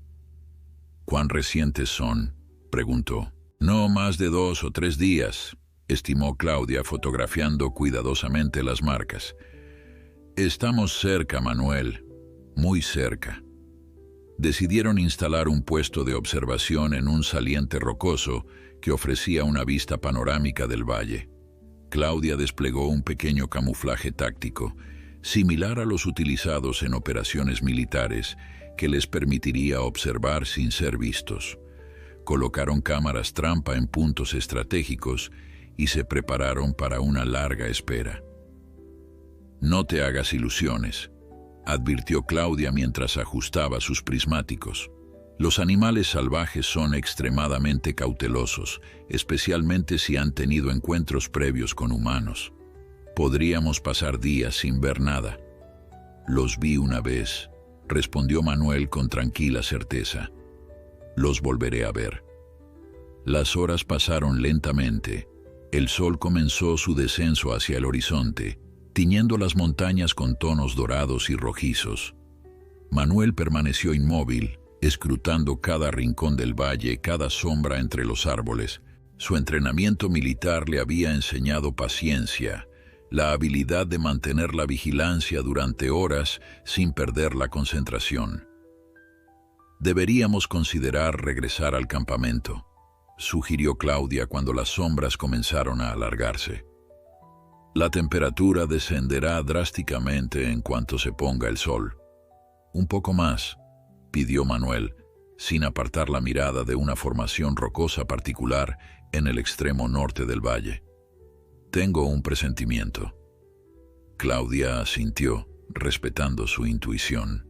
¿Cuán recientes son?, preguntó. No más de 2 o 3 días, estimó Claudia, fotografiando cuidadosamente las marcas. Estamos cerca, Manuel, muy cerca. Decidieron instalar un puesto de observación en un saliente rocoso que ofrecía una vista panorámica del valle. Claudia desplegó un pequeño camuflaje táctico, similar a los utilizados en operaciones militares, que les permitiría observar sin ser vistos. Colocaron cámaras trampa en puntos estratégicos y se prepararon para una larga espera. No te hagas ilusiones, advirtió Claudia mientras ajustaba sus prismáticos. Los animales salvajes son extremadamente cautelosos, especialmente si han tenido encuentros previos con humanos. Podríamos pasar días sin ver nada. Los vi una vez, respondió Manuel con tranquila certeza. Los volveré a ver. Las horas pasaron lentamente. El sol comenzó su descenso hacia el horizonte, tiñendo las montañas con tonos dorados y rojizos. Manuel permaneció inmóvil, escrutando cada rincón del valle, cada sombra entre los árboles. Su entrenamiento militar le había enseñado paciencia, la habilidad de mantener la vigilancia durante horas sin perder la concentración. Deberíamos considerar regresar al campamento, sugirió Claudia cuando las sombras comenzaron a alargarse. La temperatura descenderá drásticamente en cuanto se ponga el sol. Un poco más, pidió Manuel, sin apartar la mirada de una formación rocosa particular en el extremo norte del valle. Tengo un presentimiento. Claudia asintió, respetando su intuición.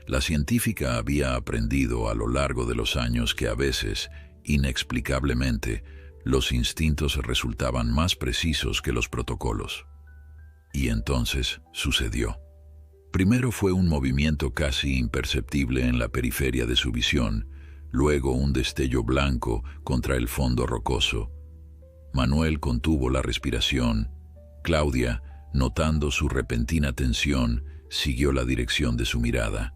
La científica había aprendido a lo largo de los años que a veces, inexplicablemente, los instintos resultaban más precisos que los protocolos. Y entonces sucedió. Primero fue un movimiento casi imperceptible en la periferia de su visión, luego un destello blanco contra el fondo rocoso. Manuel contuvo la respiración. Claudia, notando su repentina tensión, siguió la dirección de su mirada.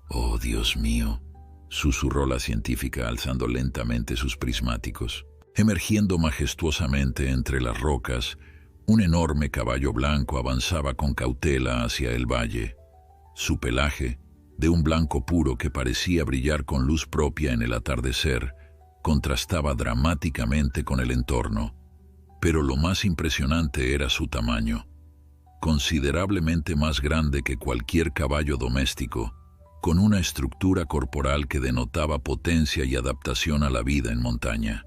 «Oh, Dios mío», susurró la científica alzando lentamente sus prismáticos. Emergiendo majestuosamente entre las rocas, un enorme caballo blanco avanzaba con cautela hacia el valle. Su pelaje, de un blanco puro que parecía brillar con luz propia en el atardecer, contrastaba dramáticamente con el entorno. Pero lo más impresionante era su tamaño. Considerablemente más grande que cualquier caballo doméstico, con una estructura corporal que denotaba potencia y adaptación a la vida en montaña.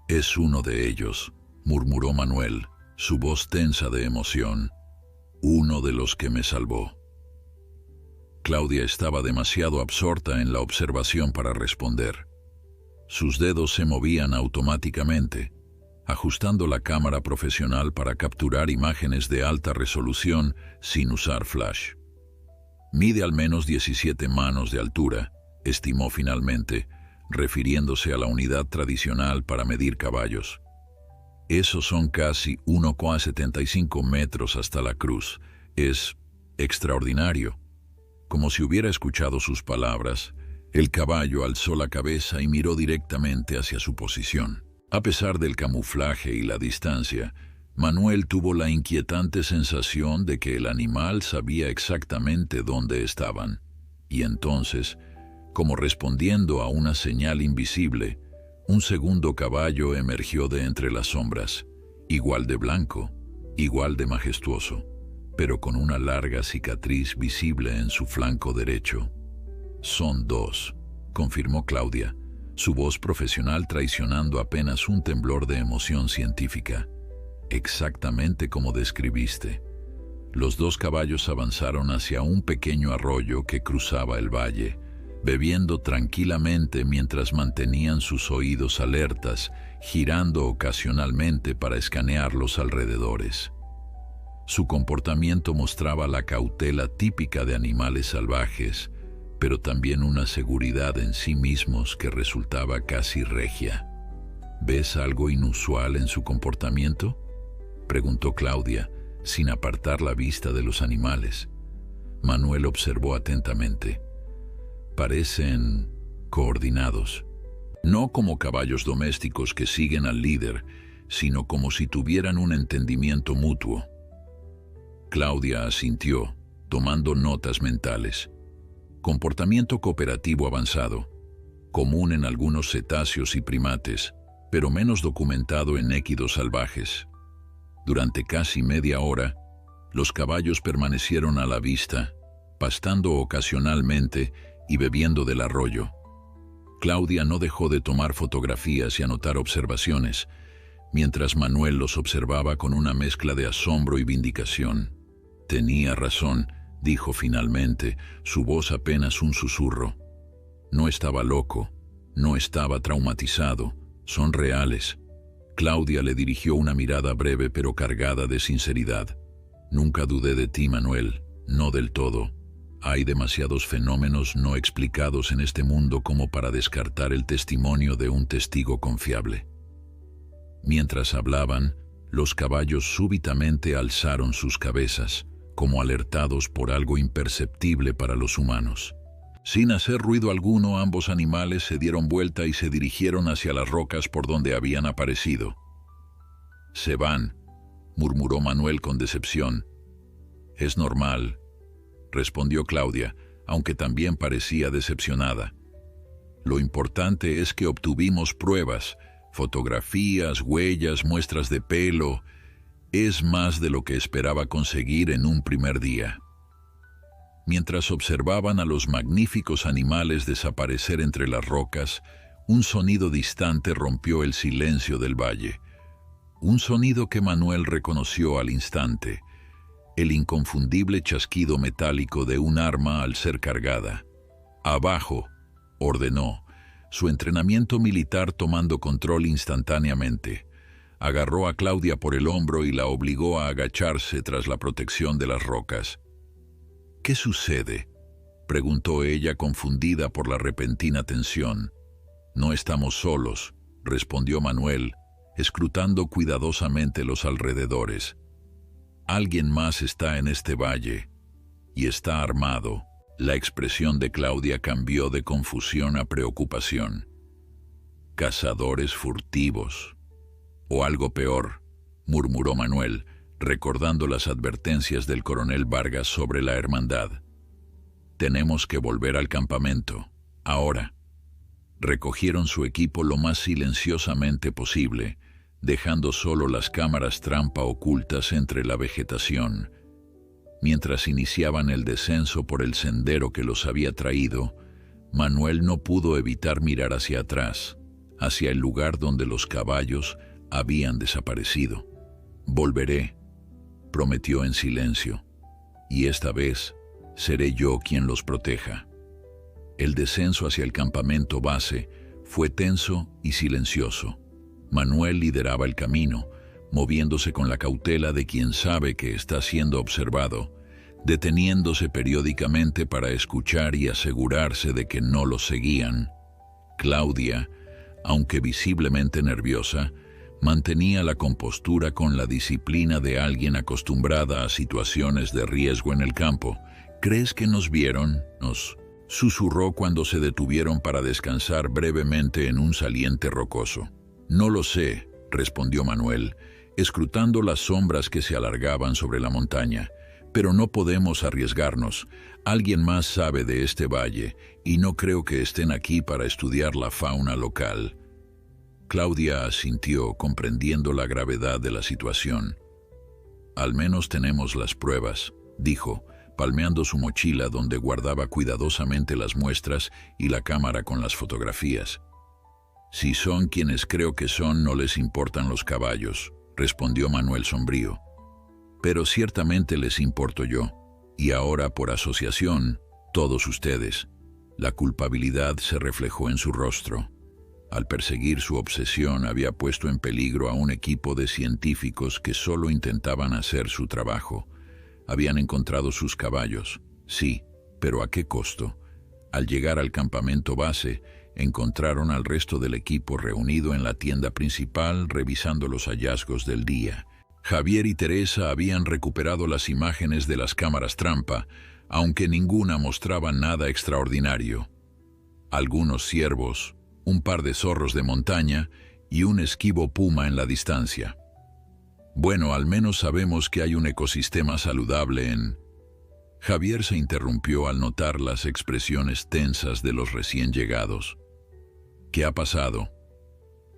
«Es uno de ellos», murmuró Manuel, su voz tensa de emoción. «Uno de los que me salvó». Claudia estaba demasiado absorta en la observación para responder. Sus dedos se movían automáticamente, ajustando la cámara profesional para capturar imágenes de alta resolución sin usar flash. «Mide al menos 17 manos de altura», estimó finalmente, refiriéndose a la unidad tradicional para medir caballos. «Esos son casi 1,75 metros hasta la cruz. Es extraordinario». Como si hubiera escuchado sus palabras, el caballo alzó la cabeza y miró directamente hacia su posición. A pesar del camuflaje y la distancia, Manuel tuvo la inquietante sensación de que el animal sabía exactamente dónde estaban. Y entonces, como respondiendo a una señal invisible, un segundo caballo emergió de entre las sombras, igual de blanco, igual de majestuoso, pero con una larga cicatriz visible en su flanco derecho. «Son 2», confirmó Claudia, su voz profesional traicionando apenas un temblor de emoción científica. «Exactamente como describiste». Los 2 caballos avanzaron hacia un pequeño arroyo que cruzaba el valle, bebiendo tranquilamente mientras mantenían sus oídos alertas, girando ocasionalmente para escanear los alrededores. Su comportamiento mostraba la cautela típica de animales salvajes, pero también una seguridad en sí mismos que resultaba casi regia. ¿Ves algo inusual en su comportamiento?, preguntó Claudia, sin apartar la vista de los animales. Manuel observó atentamente. Parecen coordinados. No como caballos domésticos que siguen al líder, sino como si tuvieran un entendimiento mutuo. Claudia asintió, tomando notas mentales. Comportamiento cooperativo avanzado, común en algunos cetáceos y primates, pero menos documentado en équidos salvajes. Durante casi media hora, los caballos permanecieron a la vista, pastando ocasionalmente y bebiendo del arroyo. Claudia no dejó de tomar fotografías y anotar observaciones, mientras Manuel los observaba con una mezcla de asombro y vindicación. Tenía razón, dijo finalmente, su voz apenas un susurro. No estaba loco, no estaba traumatizado, son reales. Claudia le dirigió una mirada breve pero cargada de sinceridad. Nunca dudé de ti, Manuel, no del todo. Hay demasiados fenómenos no explicados en este mundo como para descartar el testimonio de un testigo confiable. Mientras hablaban, los caballos súbitamente alzaron sus cabezas, como alertados por algo imperceptible para los humanos. Sin hacer ruido alguno, ambos animales se dieron vuelta y se dirigieron hacia las rocas por donde habían aparecido. «Se van», murmuró Manuel con decepción. «Es normal», respondió Claudia, aunque también parecía decepcionada. «Lo importante es que obtuvimos pruebas, fotografías, huellas, muestras de pelo. Es más de lo que esperaba conseguir en un primer día». Mientras observaban a los magníficos animales desaparecer entre las rocas, un sonido distante rompió el silencio del valle. Un sonido que Manuel reconoció al instante, el inconfundible chasquido metálico de un arma al ser cargada. «Abajo», ordenó, su entrenamiento militar tomando control instantáneamente. Agarró a Claudia por el hombro y la obligó a agacharse tras la protección de las rocas. «¿Qué sucede?», preguntó ella, confundida por la repentina tensión. «No estamos solos», respondió Manuel, escrutando cuidadosamente los alrededores. «Alguien más está en este valle, y está armado». La expresión de Claudia cambió de confusión a preocupación. «¿Cazadores furtivos? O algo peor», murmuró Manuel, recordando las advertencias del coronel Vargas sobre la hermandad. «Tenemos que volver al campamento, ahora». Recogieron su equipo lo más silenciosamente posible, dejando solo las cámaras trampa ocultas entre la vegetación. Mientras iniciaban el descenso por el sendero que los había traído, Manuel no pudo evitar mirar hacia atrás, hacia el lugar donde los caballos habían desaparecido. «Volveré», prometió en silencio, «y esta vez seré yo quien los proteja». El descenso hacia el campamento base fue tenso y silencioso. Manuel lideraba el camino, moviéndose con la cautela de quien sabe que está siendo observado, deteniéndose periódicamente para escuchar y asegurarse de que no los seguían. Claudia, aunque visiblemente nerviosa, mantenía la compostura con la disciplina de alguien acostumbrada a situaciones de riesgo en el campo. «¿Crees que nos vieron?», nos susurró cuando se detuvieron para descansar brevemente en un saliente rocoso. «No lo sé», respondió Manuel, escrutando las sombras que se alargaban sobre la montaña. «Pero no podemos arriesgarnos. Alguien más sabe de este valle, y no creo que estén aquí para estudiar la fauna local». Claudia asintió, comprendiendo la gravedad de la situación. «Al menos tenemos las pruebas», dijo, palmeando su mochila donde guardaba cuidadosamente las muestras y la cámara con las fotografías. «Si son quienes creo que son, no les importan los caballos», respondió Manuel sombrío. «Pero ciertamente les importo yo, y ahora por asociación, todos ustedes». La culpabilidad se reflejó en su rostro. Al perseguir su obsesión había puesto en peligro a un equipo de científicos que solo intentaban hacer su trabajo. Habían encontrado sus caballos, sí, pero ¿a qué costo? Al llegar al campamento base, encontraron al resto del equipo reunido en la tienda principal revisando los hallazgos del día. Javier y Teresa habían recuperado las imágenes de las cámaras trampa, aunque ninguna mostraba nada extraordinario. Algunos ciervos, un par de zorros de montaña y un esquivo puma en la distancia. Bueno, al menos sabemos que hay un ecosistema saludable en... Javier se interrumpió al notar las expresiones tensas de los recién llegados. ¿Qué ha pasado?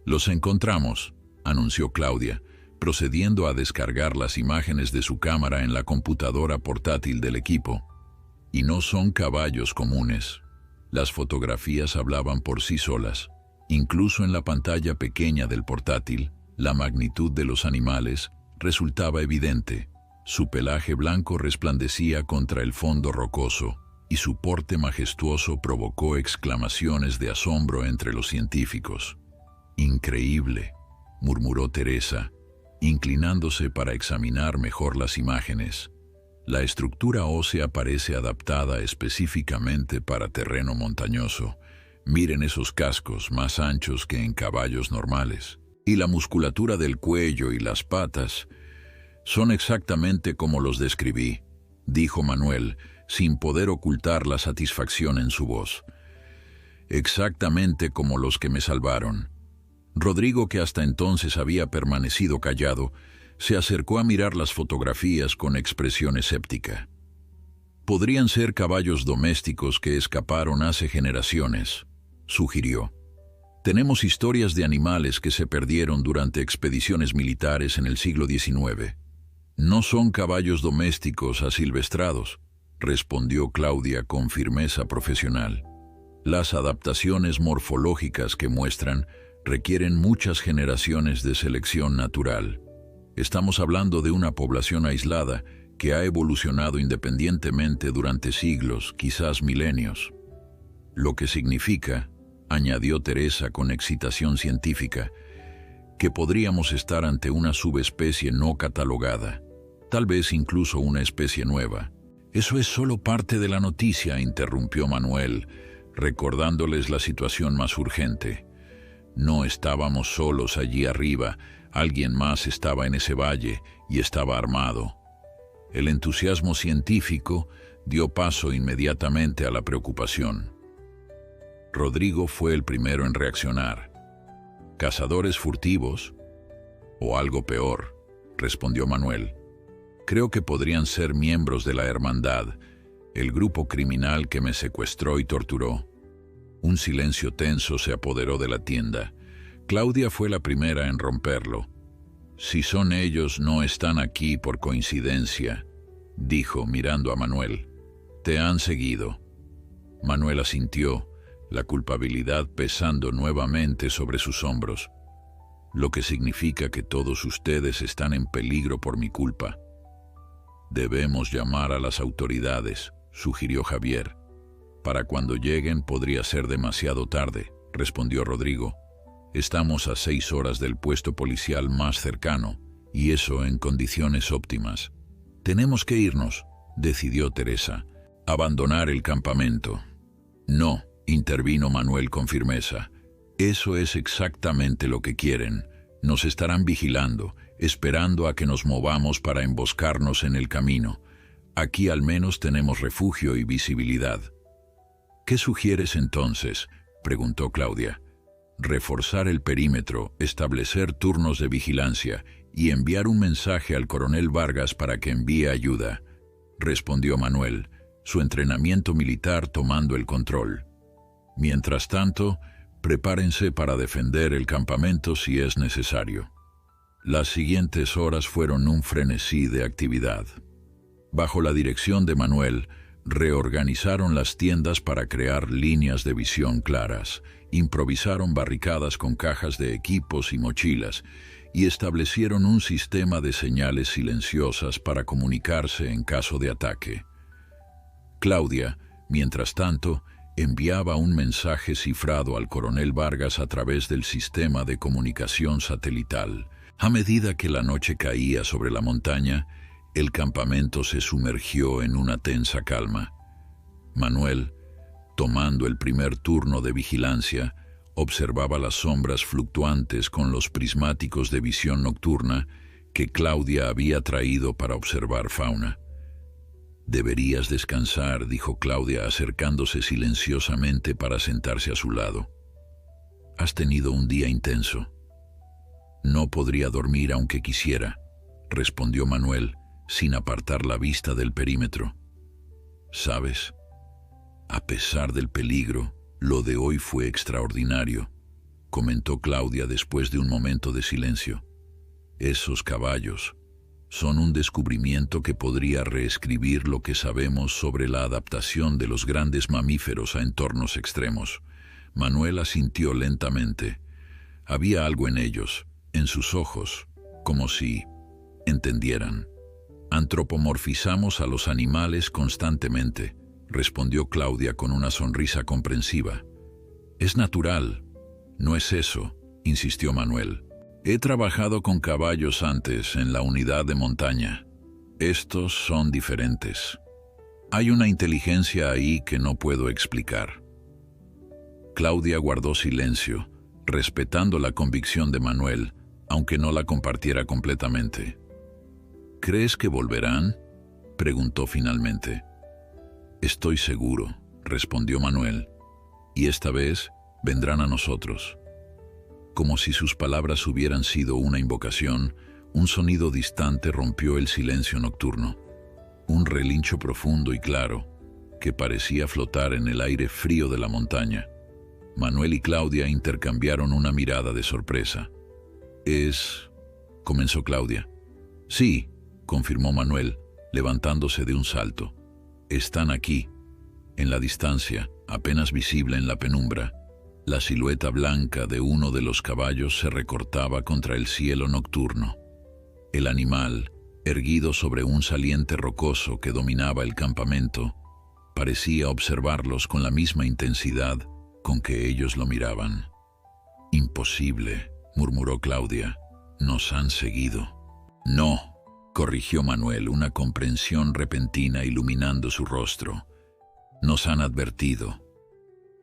Los encontramos, anunció Claudia, procediendo a descargar las imágenes de su cámara en la computadora portátil del equipo. Y no son caballos comunes. Las fotografías hablaban por sí solas. Incluso en la pantalla pequeña del portátil, la magnitud de los animales resultaba evidente. Su pelaje blanco resplandecía contra el fondo rocoso, y su porte majestuoso provocó exclamaciones de asombro entre los científicos. «Increíble», murmuró Teresa, inclinándose para examinar mejor las imágenes. La estructura ósea parece adaptada específicamente para terreno montañoso. Miren esos cascos más anchos que en caballos normales. Y la musculatura del cuello y las patas son exactamente como los describí, dijo Manuel, sin poder ocultar la satisfacción en su voz. Exactamente como los que me salvaron. Rodrigo, que hasta entonces había permanecido callado, se acercó a mirar las fotografías con expresión escéptica. Podrían ser caballos domésticos que escaparon hace generaciones, sugirió. Tenemos historias de animales que se perdieron durante expediciones militares en el siglo XIX. No son caballos domésticos asilvestrados, respondió Claudia con firmeza profesional. Las adaptaciones morfológicas que muestran requieren muchas generaciones de selección natural. Estamos hablando de una población aislada que ha evolucionado independientemente durante siglos, quizás milenios. Lo que significa, añadió Teresa con excitación científica, que podríamos estar ante una subespecie no catalogada, tal vez incluso una especie nueva. Eso es solo parte de la noticia, interrumpió Manuel, recordándoles la situación más urgente. No estábamos solos allí arriba, alguien más estaba en ese valle y estaba armado. El entusiasmo científico dio paso inmediatamente a la preocupación. Rodrigo fue el primero en reaccionar. ¿Cazadores furtivos? ¿O algo peor?, respondió Manuel. Creo que podrían ser miembros de la Hermandad, el grupo criminal que me secuestró y torturó. Un silencio tenso se apoderó de la tienda. Claudia fue la primera en romperlo. Si son ellos, no están aquí por coincidencia, dijo mirando a Manuel. Te han seguido. Manuel asintió, la culpabilidad pesando nuevamente sobre sus hombros. Lo que significa que todos ustedes están en peligro por mi culpa. Debemos llamar a las autoridades, sugirió Javier. Para cuando lleguen podría ser demasiado tarde, respondió Rodrigo. Estamos a 6 horas del puesto policial más cercano, y eso en condiciones óptimas. Tenemos que irnos, decidió Teresa. Abandonar el campamento. No, intervino Manuel con firmeza. Eso es exactamente lo que quieren. Nos estarán vigilando, esperando a que nos movamos para emboscarnos en el camino. Aquí al menos tenemos refugio y visibilidad. ¿Qué sugieres entonces?, preguntó Claudia. Reforzar el perímetro, establecer turnos de vigilancia y enviar un mensaje al coronel Vargas para que envíe ayuda, respondió Manuel, su entrenamiento militar tomando el control. Mientras tanto, prepárense para defender el campamento si es necesario. Las siguientes horas fueron un frenesí de actividad. Bajo la dirección de Manuel, reorganizaron las tiendas para crear líneas de visión claras, improvisaron barricadas con cajas de equipos y mochilas, y establecieron un sistema de señales silenciosas para comunicarse en caso de ataque. Claudia, mientras tanto, enviaba un mensaje cifrado al coronel Vargas a través del sistema de comunicación satelital. A medida que la noche caía sobre la montaña, el campamento se sumergió en una tensa calma. Manuel, tomando el primer turno de vigilancia, observaba las sombras fluctuantes con los prismáticos de visión nocturna que Claudia había traído para observar fauna. «Deberías descansar», dijo Claudia, acercándose silenciosamente para sentarse a su lado. «Has tenido un día intenso». «No podría dormir aunque quisiera», respondió Manuel, sin apartar la vista del perímetro. «¿Sabes? A pesar del peligro, lo de hoy fue extraordinario», comentó Claudia después de un momento de silencio. «Esos caballos son un descubrimiento que podría reescribir lo que sabemos sobre la adaptación de los grandes mamíferos a entornos extremos». Manuel asintió lentamente. Había algo en ellos, en sus ojos, como si entendieran. «Antropomorfizamos a los animales constantemente», respondió Claudia con una sonrisa comprensiva. «Es natural». «No es eso», insistió Manuel. «He trabajado con caballos antes en la unidad de montaña. Estos son diferentes. Hay una inteligencia ahí que no puedo explicar». Claudia guardó silencio, respetando la convicción de Manuel, aunque no la compartiera completamente. «¿Crees que volverán?», preguntó finalmente. «Estoy seguro», respondió Manuel, «y esta vez vendrán a nosotros». Como si sus palabras hubieran sido una invocación, un sonido distante rompió el silencio nocturno. Un relincho profundo y claro, que parecía flotar en el aire frío de la montaña. Manuel y Claudia intercambiaron una mirada de sorpresa. comenzó Claudia. «Sí», confirmó Manuel, levantándose de un salto. «Están aquí». En la distancia, apenas visible en la penumbra, la silueta blanca de uno de los caballos se recortaba contra el cielo nocturno. El animal, erguido sobre un saliente rocoso que dominaba el campamento, parecía observarlos con la misma intensidad con que ellos lo miraban. «Imposible», murmuró Claudia. «Nos han seguido». «No», corrigió Manuel, una comprensión repentina iluminando su rostro. «Nos han advertido».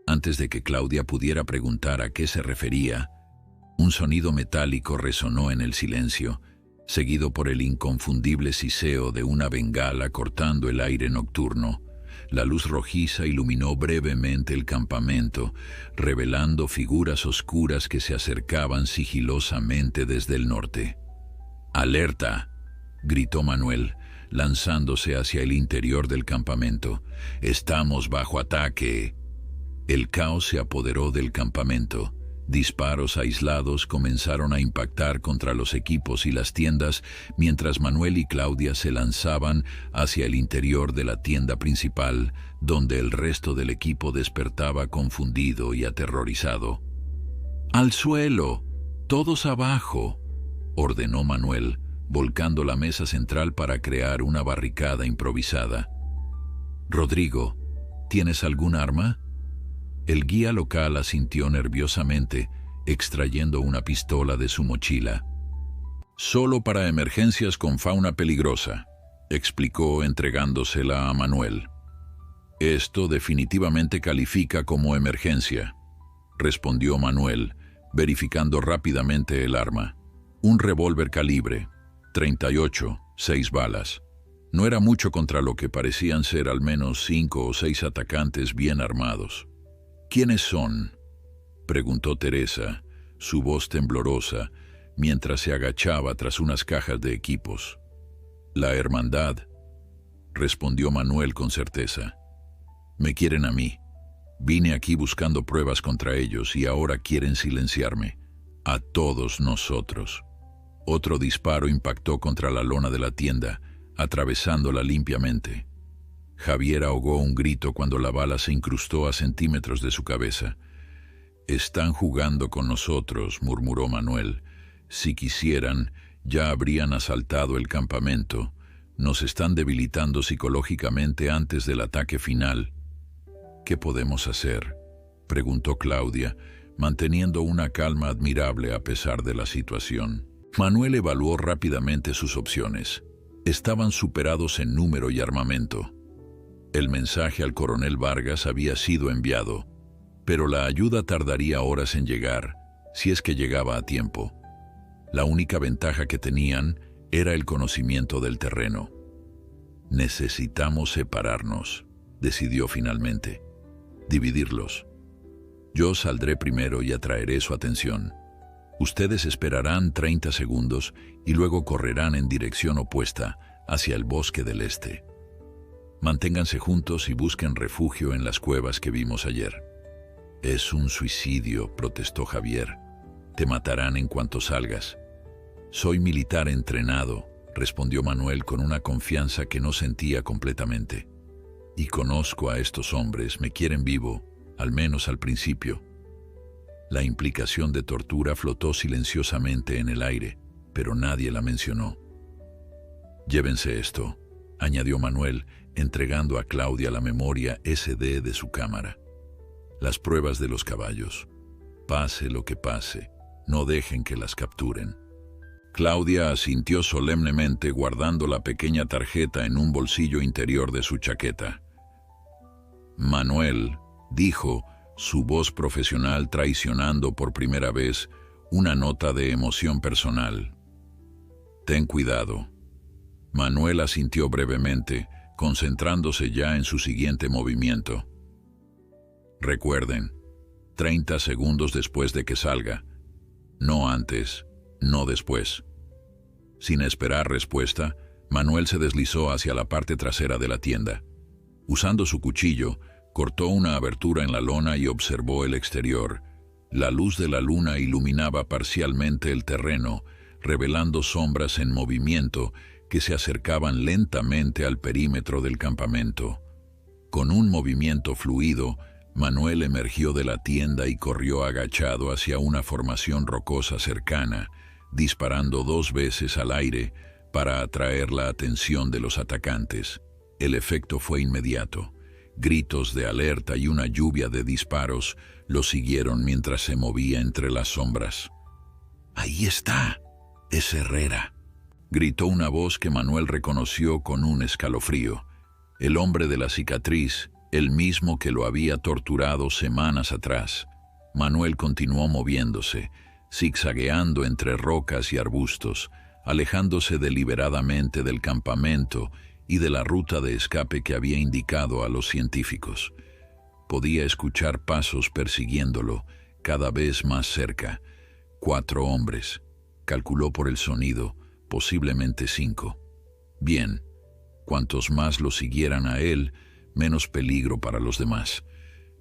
Antes de que Claudia pudiera preguntar a qué se refería, un sonido metálico resonó en el silencio, seguido por el inconfundible siseo de una bengala cortando el aire nocturno. La luz rojiza iluminó brevemente el campamento, revelando figuras oscuras que se acercaban sigilosamente desde el norte. «¡Alerta!», gritó Manuel, lanzándose hacia el interior del campamento. «Estamos bajo ataque». El caos se apoderó del campamento. Disparos aislados comenzaron a impactar contra los equipos y las tiendas, mientras Manuel y Claudia se lanzaban hacia el interior de la tienda principal, donde el resto del equipo despertaba confundido y aterrorizado. «¡Al suelo! ¡Todos abajo!», ordenó Manuel, volcando la mesa central para crear una barricada improvisada. «Rodrigo, ¿tienes algún arma?». El guía local asintió nerviosamente, extrayendo una pistola de su mochila. «Solo para emergencias con fauna peligrosa», explicó entregándosela a Manuel. «Esto definitivamente califica como emergencia», respondió Manuel, verificando rápidamente el arma. Un revólver calibre 38, 6 balas. No era mucho contra lo que parecían ser al menos 5 o 6 atacantes bien armados. «¿Quiénes son?», preguntó Teresa, su voz temblorosa, mientras se agachaba tras unas cajas de equipos. «La Hermandad», respondió Manuel con certeza. «Me quieren a mí. Vine aquí buscando pruebas contra ellos y ahora quieren silenciarme. A todos nosotros». Otro disparo impactó contra la lona de la tienda, atravesándola limpiamente. Javier ahogó un grito cuando la bala se incrustó a centímetros de su cabeza. «Están jugando con nosotros», murmuró Manuel. «Si quisieran, ya habrían asaltado el campamento. Nos están debilitando psicológicamente antes del ataque final». ¿Qué podemos hacer?, preguntó Claudia, manteniendo una calma admirable a pesar de la situación. Manuel evaluó rápidamente sus opciones. Estaban superados en número y armamento. El mensaje al coronel Vargas había sido enviado, pero la ayuda tardaría horas en llegar, si es que llegaba a tiempo. La única ventaja que tenían era el conocimiento del terreno. Necesitamos separarnos, decidió finalmente. Dividirlos. Yo saldré primero y atraeré su atención. Ustedes esperarán 30 segundos y luego correrán en dirección opuesta, hacia el bosque del este. Manténganse juntos y busquen refugio en las cuevas que vimos ayer. Es un suicidio, protestó Javier. Te matarán en cuanto salgas. Soy militar entrenado, respondió Manuel con una confianza que no sentía completamente. Y conozco a estos hombres, me quieren vivo, al menos al principio. La implicación de tortura flotó silenciosamente en el aire, pero nadie la mencionó. Llévense esto, añadió Manuel, entregando a Claudia la memoria SD de su cámara. Las pruebas de los caballos. Pase lo que pase, no dejen que las capturen. Claudia asintió solemnemente, guardando la pequeña tarjeta en un bolsillo interior de su chaqueta. Manuel, dijo, su voz profesional traicionando por primera vez una nota de emoción personal. Ten cuidado. Manuel asintió brevemente, concentrándose ya en su siguiente movimiento. Recuerden, 30 segundos después de que salga. No antes, no después. Sin esperar respuesta, Manuel se deslizó hacia la parte trasera de la tienda. Usando su cuchillo, cortó una abertura en la lona y observó el exterior. La luz de la luna iluminaba parcialmente el terreno, revelando sombras en movimiento que se acercaban lentamente al perímetro del campamento. Con un movimiento fluido, Manuel emergió de la tienda y corrió agachado hacia una formación rocosa cercana, disparando 2 veces al aire para atraer la atención de los atacantes. El efecto fue inmediato. Gritos de alerta y una lluvia de disparos lo siguieron mientras se movía entre las sombras. «¡Ahí está! Es Herrera», gritó una voz que Manuel reconoció con un escalofrío. El hombre de la cicatriz, el mismo que lo había torturado semanas atrás. Manuel continuó moviéndose, zigzagueando entre rocas y arbustos, alejándose deliberadamente del campamento y de la ruta de escape que había indicado a los científicos. Podía escuchar pasos persiguiéndolo, cada vez más cerca. 4 hombres, calculó por el sonido, posiblemente 5. Bien, cuantos más lo siguieran a él, menos peligro para los demás.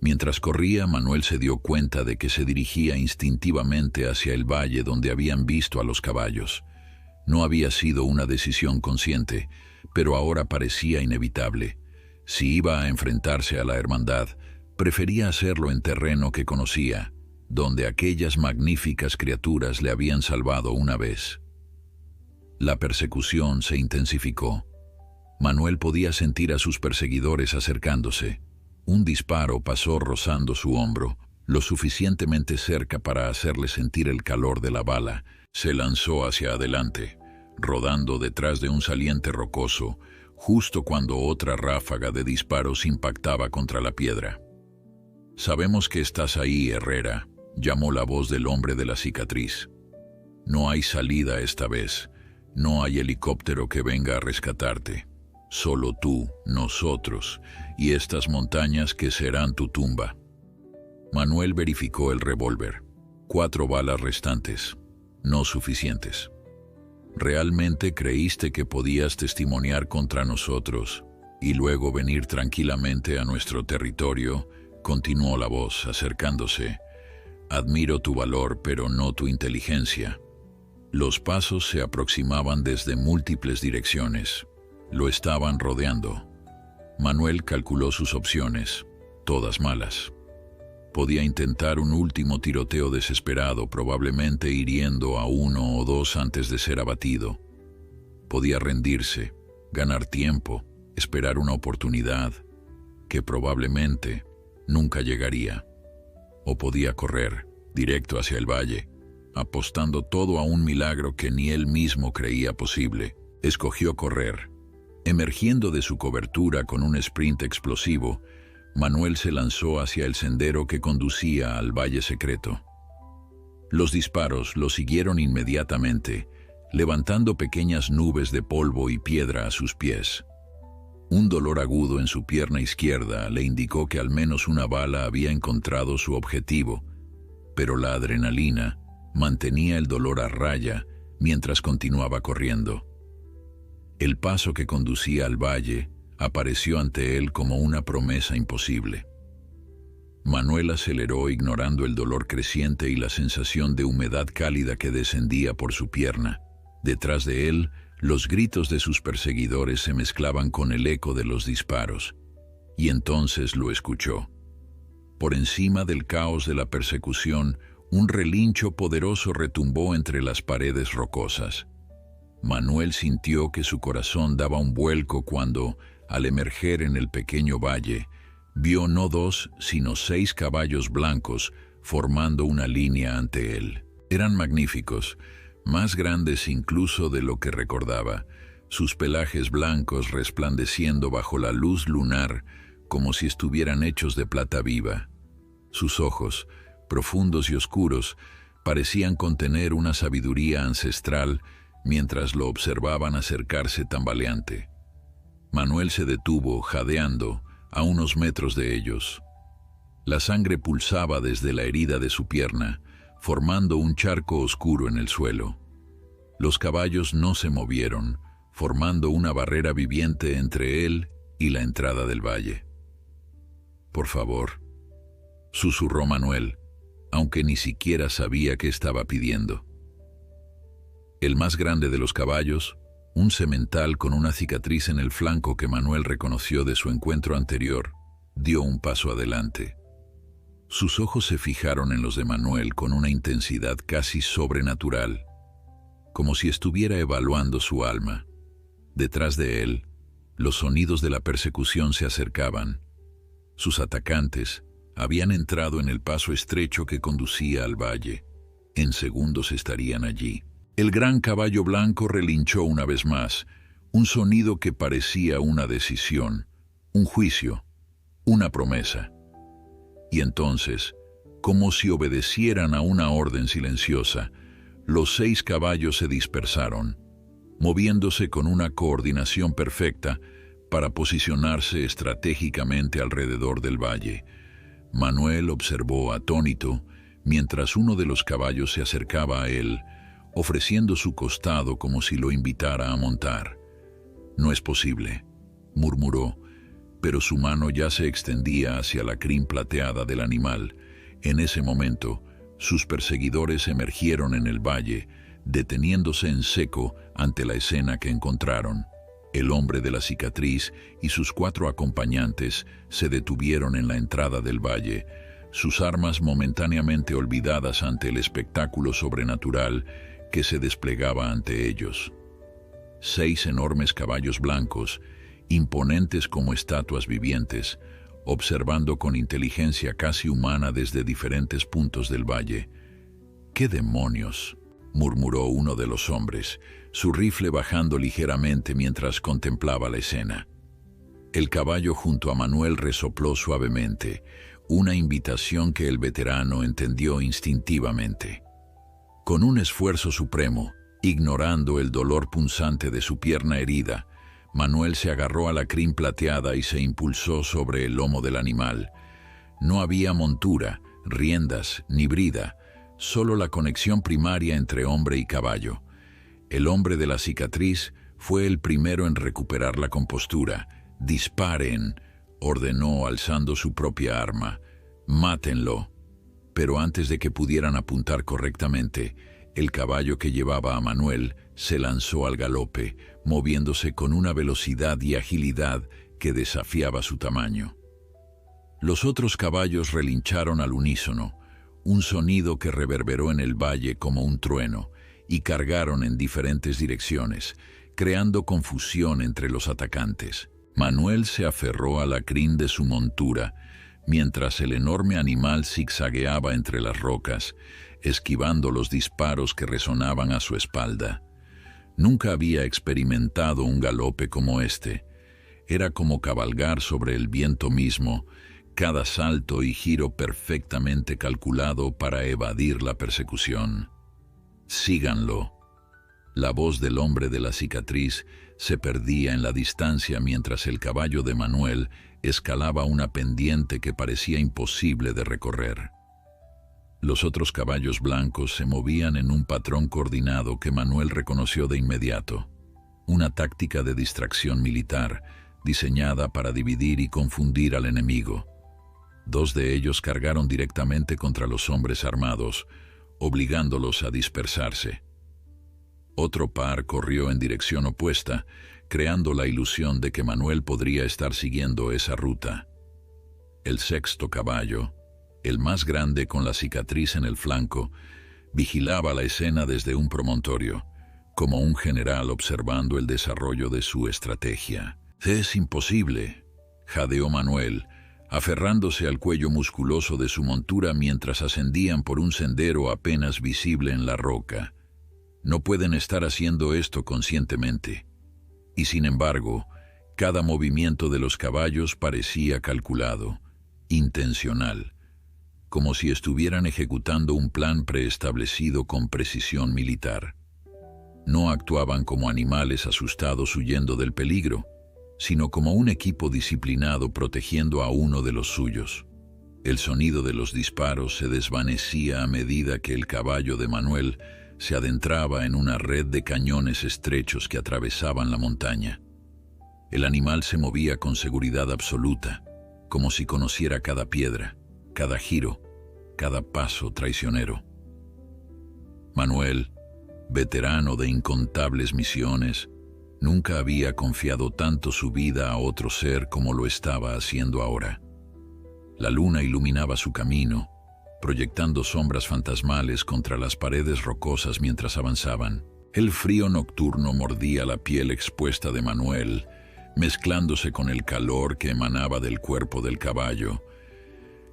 Mientras corría, Manuel se dio cuenta de que se dirigía instintivamente hacia el valle donde habían visto a los caballos. No había sido una decisión consciente, pero ahora parecía inevitable. Si iba a enfrentarse a la hermandad, prefería hacerlo en terreno que conocía, donde aquellas magníficas criaturas le habían salvado una vez. La persecución se intensificó. Manuel podía sentir a sus perseguidores acercándose. Un disparo pasó rozando su hombro, lo suficientemente cerca para hacerle sentir el calor de la bala. Se lanzó hacia adelante, rodando detrás de un saliente rocoso, justo cuando otra ráfaga de disparos impactaba contra la piedra. «Sabemos que estás ahí, Herrera», llamó la voz del hombre de la cicatriz. «No hay salida esta vez. No hay helicóptero que venga a rescatarte. Solo tú, nosotros, y estas montañas que serán tu tumba». Manuel verificó el revólver. 4 balas restantes, no suficientes. ¿Realmente creíste que podías testimoniar contra nosotros y luego venir tranquilamente a nuestro territorio?, continuó la voz, acercándose. «Admiro tu valor, pero no tu inteligencia». Los pasos se aproximaban desde múltiples direcciones. Lo estaban rodeando. Manuel calculó sus opciones, todas malas. Podía intentar un último tiroteo desesperado, probablemente hiriendo a 1 o 2 antes de ser abatido. Podía rendirse, ganar tiempo, esperar una oportunidad, que probablemente nunca llegaría. O podía correr directo hacia el valle, apostando todo a un milagro que ni él mismo creía posible. Escogió correr. Emergiendo de su cobertura con un sprint explosivo, Manuel se lanzó hacia el sendero que conducía al valle secreto. Los disparos lo siguieron inmediatamente, levantando pequeñas nubes de polvo y piedra a sus pies. Un dolor agudo en su pierna izquierda le indicó que al menos una bala había encontrado su objetivo, pero la adrenalina mantenía el dolor a raya mientras continuaba corriendo. El paso que conducía al valle apareció ante él como una promesa imposible. Manuel aceleró ignorando el dolor creciente y la sensación de humedad cálida que descendía por su pierna. Detrás de él, los gritos de sus perseguidores se mezclaban con el eco de los disparos, y entonces lo escuchó. Por encima del caos de la persecución, un relincho poderoso retumbó entre las paredes rocosas. Manuel sintió que su corazón daba un vuelco cuando, al emerger en el pequeño valle, vio no 2, sino 6 caballos blancos formando una línea ante él. Eran magníficos, más grandes incluso de lo que recordaba, sus pelajes blancos resplandeciendo bajo la luz lunar como si estuvieran hechos de plata viva. Sus ojos, profundos y oscuros, parecían contener una sabiduría ancestral mientras lo observaban acercarse tambaleante. Manuel se detuvo, jadeando, a unos metros de ellos. La sangre pulsaba desde la herida de su pierna, formando un charco oscuro en el suelo. Los caballos no se movieron, formando una barrera viviente entre él y la entrada del valle. «Por favor», susurró Manuel, aunque ni siquiera sabía qué estaba pidiendo. El más grande de los caballos, un semental con una cicatriz en el flanco que Manuel reconoció de su encuentro anterior, dio un paso adelante. Sus ojos se fijaron en los de Manuel con una intensidad casi sobrenatural, como si estuviera evaluando su alma. Detrás de él, los sonidos de la persecución se acercaban. Sus atacantes habían entrado en el paso estrecho que conducía al valle. En segundos estarían allí. El gran caballo blanco relinchó una vez más, un sonido que parecía una decisión, un juicio, una promesa. Y entonces, como si obedecieran a una orden silenciosa, los 6 caballos se dispersaron, moviéndose con una coordinación perfecta para posicionarse estratégicamente alrededor del valle. Manuel observó atónito mientras uno de los caballos se acercaba a él, ofreciendo su costado como si lo invitara a montar. «No es posible», murmuró, pero su mano ya se extendía hacia la crin plateada del animal. En ese momento, sus perseguidores emergieron en el valle, deteniéndose en seco ante la escena que encontraron. El hombre de la cicatriz y sus 4 acompañantes se detuvieron en la entrada del valle, sus armas momentáneamente olvidadas ante el espectáculo sobrenatural que se desplegaba ante ellos. 6 enormes caballos blancos, imponentes como estatuas vivientes, observando con inteligencia casi humana desde diferentes puntos del valle. «¿Qué demonios?», murmuró uno de los hombres, su rifle bajando ligeramente mientras contemplaba la escena. El caballo junto a Manuel resopló suavemente, una invitación que el veterano entendió instintivamente. Con un esfuerzo supremo, ignorando el dolor punzante de su pierna herida, Manuel se agarró a la crin plateada y se impulsó sobre el lomo del animal. No había montura, riendas ni brida, solo la conexión primaria entre hombre y caballo. El hombre de la cicatriz fue el primero en recuperar la compostura. «Disparen», ordenó alzando su propia arma. «Mátenlo». Pero antes de que pudieran apuntar correctamente, el caballo que llevaba a Manuel se lanzó al galope, moviéndose con una velocidad y agilidad que desafiaba su tamaño. Los otros caballos relincharon al unísono, un sonido que reverberó en el valle como un trueno, y cargaron en diferentes direcciones, creando confusión entre los atacantes. Manuel se aferró a la crin de su montura, mientras el enorme animal zigzagueaba entre las rocas, esquivando los disparos que resonaban a su espalda. Nunca había experimentado un galope como este. Era como cabalgar sobre el viento mismo, cada salto y giro perfectamente calculado para evadir la persecución. «Síganlo». La voz del hombre de la cicatriz se perdía en la distancia mientras el caballo de Manuel escalaba una pendiente que parecía imposible de recorrer. Los otros caballos blancos se movían en un patrón coordinado que Manuel reconoció de inmediato. Una táctica de distracción militar diseñada para dividir y confundir al enemigo. 2 de ellos cargaron directamente contra los hombres armados, obligándolos a dispersarse. Otro par corrió en dirección opuesta, creando la ilusión de que Manuel podría estar siguiendo esa ruta. El sexto caballo, el más grande con la cicatriz en el flanco, vigilaba la escena desde un promontorio, como un general observando el desarrollo de su estrategia. «Es imposible», jadeó Manuel, aferrándose al cuello musculoso de su montura mientras ascendían por un sendero apenas visible en la roca. «No pueden estar haciendo esto conscientemente». Y sin embargo, cada movimiento de los caballos parecía calculado, intencional, como si estuvieran ejecutando un plan preestablecido con precisión militar. No actuaban como animales asustados huyendo del peligro, sino como un equipo disciplinado protegiendo a uno de los suyos. El sonido de los disparos se desvanecía a medida que el caballo de Manuel se adentraba en una red de cañones estrechos que atravesaban la montaña. El animal se movía con seguridad absoluta, como si conociera cada piedra, cada giro, cada paso traicionero. Manuel, veterano de incontables misiones, nunca había confiado tanto su vida a otro ser como lo estaba haciendo ahora. La luna iluminaba su camino, proyectando sombras fantasmales contra las paredes rocosas mientras avanzaban. El frío nocturno mordía la piel expuesta de Manuel, mezclándose con el calor que emanaba del cuerpo del caballo.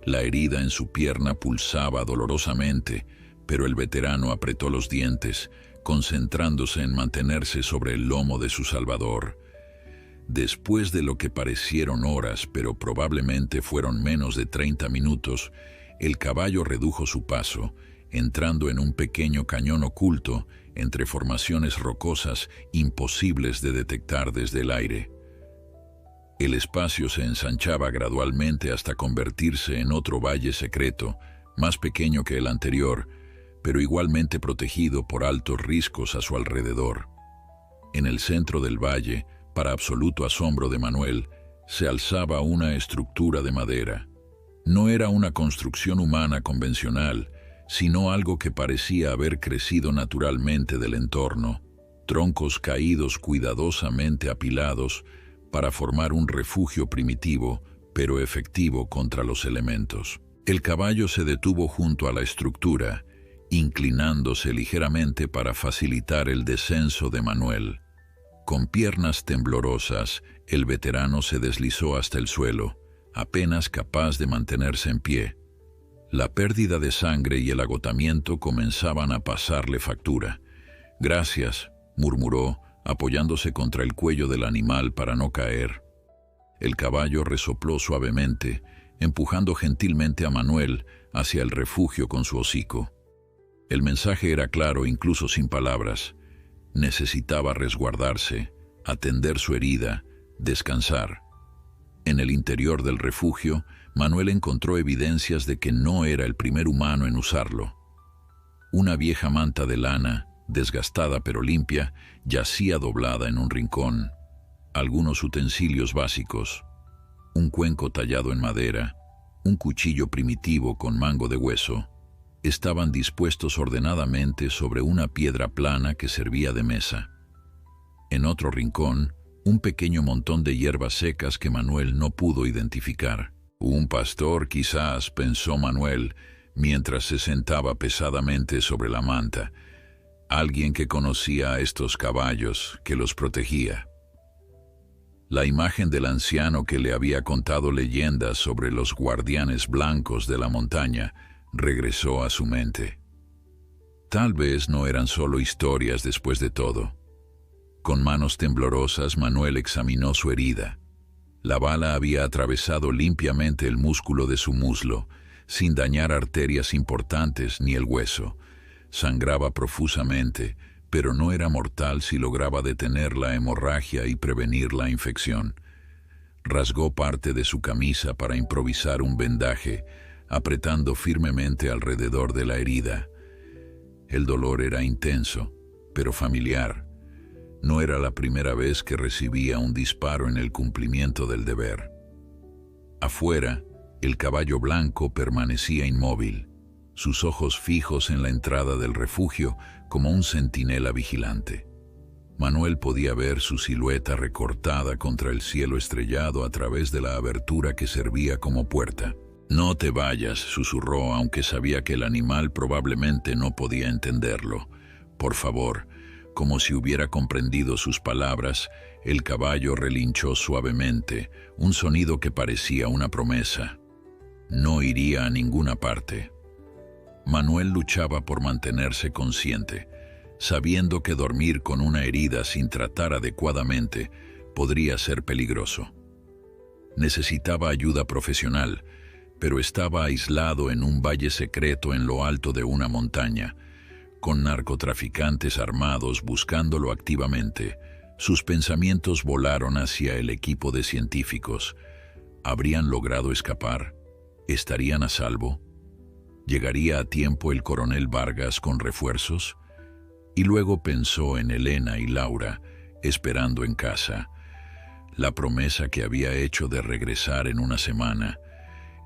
La herida en su pierna pulsaba dolorosamente, pero el veterano apretó los dientes, concentrándose en mantenerse sobre el lomo de su salvador. Después de lo que parecieron horas, pero probablemente fueron menos de 30 minutos, el caballo redujo su paso, entrando en un pequeño cañón oculto entre formaciones rocosas imposibles de detectar desde el aire. El espacio se ensanchaba gradualmente hasta convertirse en otro valle secreto, más pequeño que el anterior, pero igualmente protegido por altos riscos a su alrededor. En el centro del valle, para absoluto asombro de Manuel, se alzaba una estructura de madera. No era una construcción humana convencional, sino algo que parecía haber crecido naturalmente del entorno, troncos caídos cuidadosamente apilados para formar un refugio primitivo, pero efectivo contra los elementos. El caballo se detuvo junto a la estructura, inclinándose ligeramente para facilitar el descenso de Manuel. Con piernas temblorosas, el veterano se deslizó hasta el suelo, apenas capaz de mantenerse en pie. La pérdida de sangre y el agotamiento comenzaban a pasarle factura. «Gracias», murmuró, apoyándose contra el cuello del animal para no caer. El caballo resopló suavemente, empujando gentilmente a Manuel hacia el refugio con su hocico. El mensaje era claro incluso sin palabras. Necesitaba resguardarse, atender su herida, descansar. En el interior del refugio, Manuel encontró evidencias de que no era el primer humano en usarlo. Una vieja manta de lana, desgastada pero limpia, yacía doblada en un rincón. Algunos utensilios básicos, un cuenco tallado en madera, un cuchillo primitivo con mango de hueso, estaban dispuestos ordenadamente sobre una piedra plana que servía de mesa. En otro rincón, un pequeño montón de hierbas secas que Manuel no pudo identificar. «Un pastor, quizás», pensó Manuel, mientras se sentaba pesadamente sobre la manta. «Alguien que conocía a estos caballos, que los protegía». La imagen del anciano que le había contado leyendas sobre los guardianes blancos de la montaña regresó a su mente. Tal vez no eran solo historias después de todo. Con manos temblorosas, Manuel examinó su herida. La bala había atravesado limpiamente el músculo de su muslo, sin dañar arterias importantes ni el hueso. Sangraba profusamente, pero no era mortal si lograba detener la hemorragia y prevenir la infección. Rasgó parte de su camisa para improvisar un vendaje, apretando firmemente alrededor de la herida. El dolor era intenso, pero familiar. No era la primera vez que recibía un disparo en el cumplimiento del deber. Afuera, el caballo blanco permanecía inmóvil, sus ojos fijos en la entrada del refugio como un centinela vigilante. Manuel podía ver su silueta recortada contra el cielo estrellado a través de la abertura que servía como puerta. «No te vayas», susurró, aunque sabía que el animal probablemente no podía entenderlo. «Por favor». Como si hubiera comprendido sus palabras, el caballo relinchó suavemente, un sonido que parecía una promesa. No iría a ninguna parte. Manuel luchaba por mantenerse consciente, sabiendo que dormir con una herida sin tratar adecuadamente podría ser peligroso. Necesitaba ayuda profesional, pero estaba aislado en un valle secreto en lo alto de una montaña, con narcotraficantes armados buscándolo activamente. Sus pensamientos volaron hacia el equipo de científicos. ¿Habrían logrado escapar? ¿Estarían a salvo? ¿Llegaría a tiempo el coronel Vargas con refuerzos? Y luego pensó en Elena y Laura, esperando en casa. La promesa que había hecho de regresar en una semana.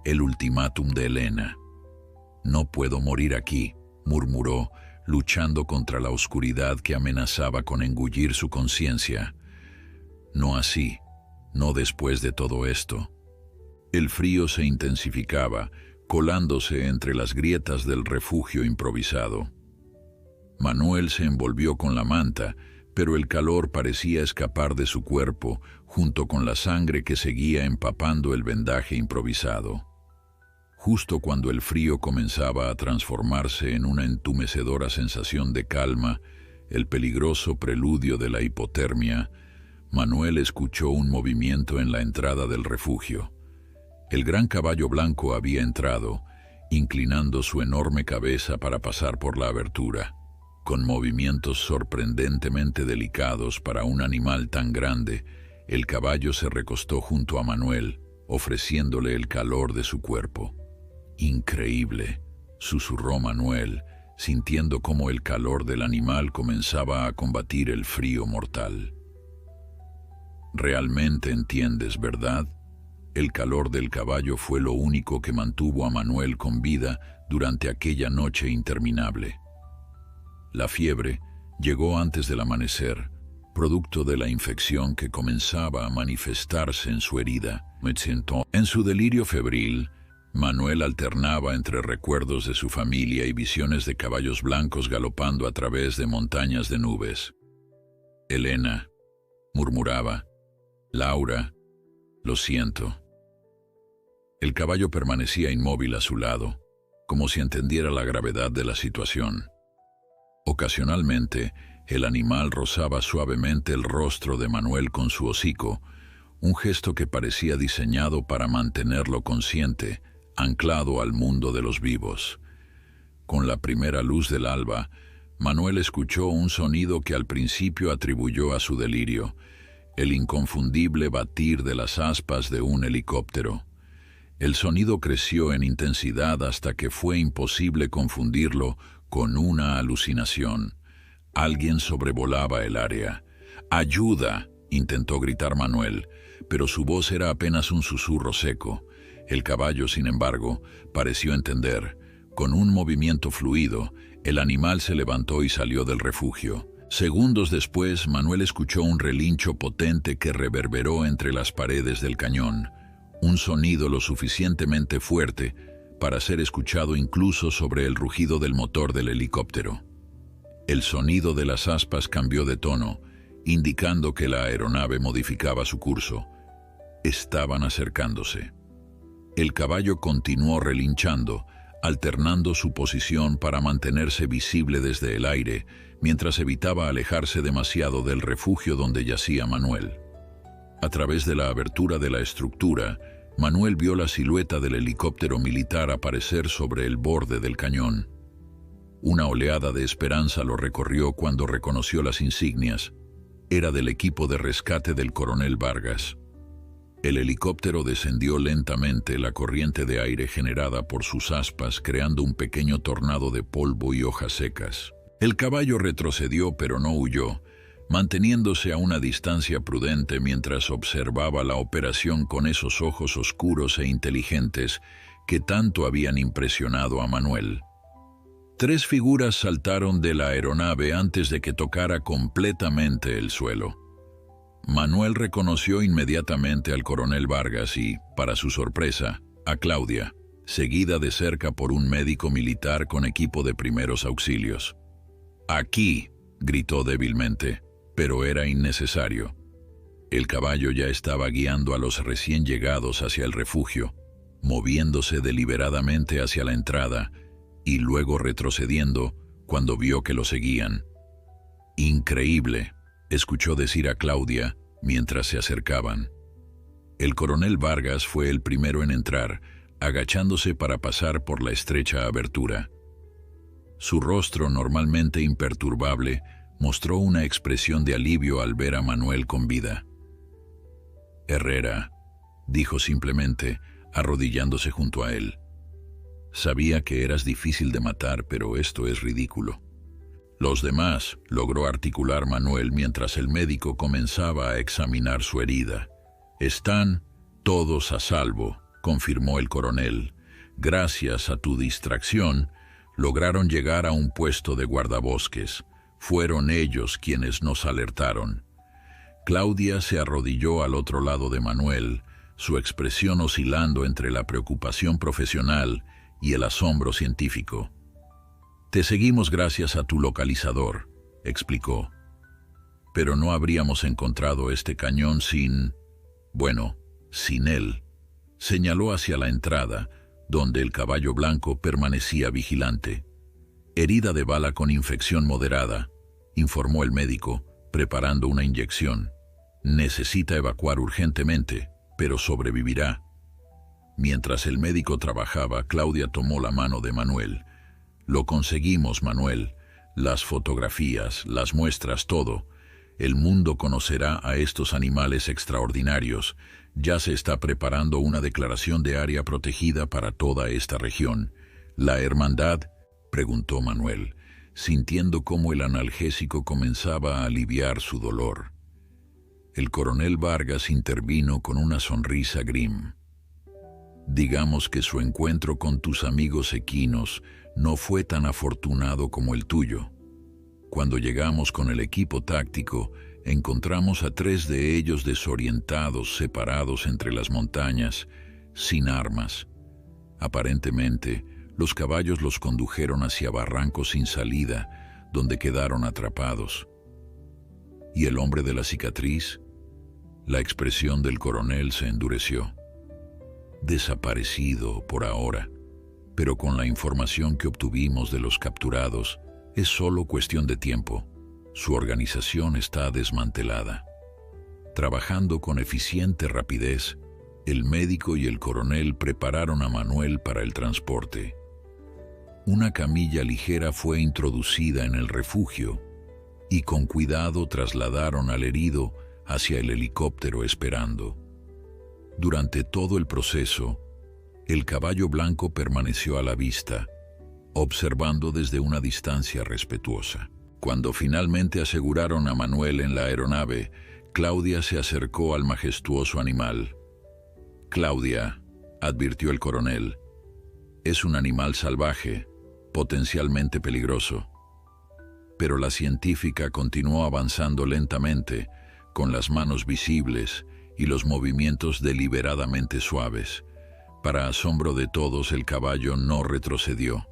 El ultimátum de Elena. «No puedo morir aquí», murmuró, luchando contra la oscuridad que amenazaba con engullir su conciencia. No así, no después de todo esto. El frío se intensificaba, colándose entre las grietas del refugio improvisado. Manuel se envolvió con la manta, pero el calor parecía escapar de su cuerpo, junto con la sangre que seguía empapando el vendaje improvisado. Justo cuando el frío comenzaba a transformarse en una entumecedora sensación de calma, el peligroso preludio de la hipotermia, Manuel escuchó un movimiento en la entrada del refugio. El gran caballo blanco había entrado, inclinando su enorme cabeza para pasar por la abertura. Con movimientos sorprendentemente delicados para un animal tan grande, el caballo se recostó junto a Manuel, ofreciéndole el calor de su cuerpo. «Increíble», susurró Manuel, sintiendo cómo el calor del animal comenzaba a combatir el frío mortal. «Realmente entiendes, ¿verdad?» El calor del caballo fue lo único que mantuvo a Manuel con vida durante aquella noche interminable. La fiebre llegó antes del amanecer, producto de la infección que comenzaba a manifestarse en su herida. En su delirio febril, Manuel alternaba entre recuerdos de su familia y visiones de caballos blancos galopando a través de montañas de nubes. «Elena», murmuraba. «Laura, lo siento». El caballo permanecía inmóvil a su lado, como si entendiera la gravedad de la situación. Ocasionalmente, el animal rozaba suavemente el rostro de Manuel con su hocico, un gesto que parecía diseñado para mantenerlo consciente, anclado al mundo de los vivos. Con la primera luz del alba, Manuel escuchó un sonido que al principio atribuyó a su delirio, el inconfundible batir de las aspas de un helicóptero. El sonido creció en intensidad hasta que fue imposible confundirlo con una alucinación. Alguien sobrevolaba el área. «¡Ayuda!», intentó gritar Manuel, pero su voz era apenas un susurro seco. El caballo, sin embargo, pareció entender. Con un movimiento fluido, el animal se levantó y salió del refugio. Segundos después, Manuel escuchó un relincho potente que reverberó entre las paredes del cañón, un sonido lo suficientemente fuerte para ser escuchado incluso sobre el rugido del motor del helicóptero. El sonido de las aspas cambió de tono, indicando que la aeronave modificaba su curso. Estaban acercándose. El caballo continuó relinchando, alternando su posición para mantenerse visible desde el aire, mientras evitaba alejarse demasiado del refugio donde yacía Manuel. A través de la abertura de la estructura, Manuel vio la silueta del helicóptero militar aparecer sobre el borde del cañón. Una oleada de esperanza lo recorrió cuando reconoció las insignias. Era del equipo de rescate del coronel Vargas. El helicóptero descendió lentamente, la corriente de aire generada por sus aspas creando un pequeño tornado de polvo y hojas secas. El caballo retrocedió pero no huyó, manteniéndose a una distancia prudente mientras observaba la operación con esos ojos oscuros e inteligentes que tanto habían impresionado a Manuel. 3 figuras saltaron de la aeronave antes de que tocara completamente el suelo. Manuel reconoció inmediatamente al coronel Vargas y, para su sorpresa, a Claudia, seguida de cerca por un médico militar con equipo de primeros auxilios. «Aquí», gritó débilmente, pero era innecesario. El caballo ya estaba guiando a los recién llegados hacia el refugio, moviéndose deliberadamente hacia la entrada y luego retrocediendo cuando vio que lo seguían. «Increíble», escuchó decir a Claudia mientras se acercaban. El coronel Vargas fue el primero en entrar, agachándose para pasar por la estrecha abertura. Su rostro, normalmente imperturbable, mostró una expresión de alivio al ver a Manuel con vida. «Herrera», dijo simplemente, arrodillándose junto a él. «Sabía que eras difícil de matar, pero esto es ridículo». «Los demás», logró articular Manuel mientras el médico comenzaba a examinar su herida. «Están todos a salvo», confirmó el coronel. «Gracias a tu distracción, lograron llegar a un puesto de guardabosques. Fueron ellos quienes nos alertaron». Claudia se arrodilló al otro lado de Manuel, su expresión oscilando entre la preocupación profesional y el asombro científico. «Te seguimos gracias a tu localizador», explicó. «Pero no habríamos encontrado este cañón sin él». Señaló hacia la entrada, donde el caballo blanco permanecía vigilante. «Herida de bala con infección moderada», informó el médico, preparando una inyección. «Necesita evacuar urgentemente, pero sobrevivirá». Mientras el médico trabajaba, Claudia tomó la mano de Manuel. «Lo conseguimos, Manuel. Las fotografías, las muestras, todo. El mundo conocerá a estos animales extraordinarios. Ya se está preparando una declaración de área protegida para toda esta región». «¿La hermandad?», preguntó Manuel, sintiendo cómo el analgésico comenzaba a aliviar su dolor. El coronel Vargas intervino con una sonrisa grim. «Digamos que su encuentro con tus amigos equinos no fue tan afortunado como el tuyo. Cuando llegamos con el equipo táctico, encontramos a 3 de ellos desorientados, separados entre las montañas, sin armas. Aparentemente, los caballos los condujeron hacia barrancos sin salida, donde quedaron atrapados». «¿Y el hombre de la cicatriz?». La expresión del coronel se endureció. «Desaparecido por ahora, pero con la información que obtuvimos de los capturados, es solo cuestión de tiempo. Su organización está desmantelada». Trabajando con eficiente rapidez, el médico y el coronel prepararon a Manuel para el transporte. Una camilla ligera fue introducida en el refugio y con cuidado trasladaron al herido hacia el helicóptero esperando. Durante todo el proceso, el caballo blanco permaneció a la vista, observando desde una distancia respetuosa. Cuando finalmente aseguraron a Manuel en la aeronave, Claudia se acercó al majestuoso animal. «Claudia», advirtió el coronel, «es un animal salvaje, potencialmente peligroso». Pero la científica continuó avanzando lentamente, con las manos visibles y los movimientos deliberadamente suaves. Para asombro de todos, el caballo no retrocedió.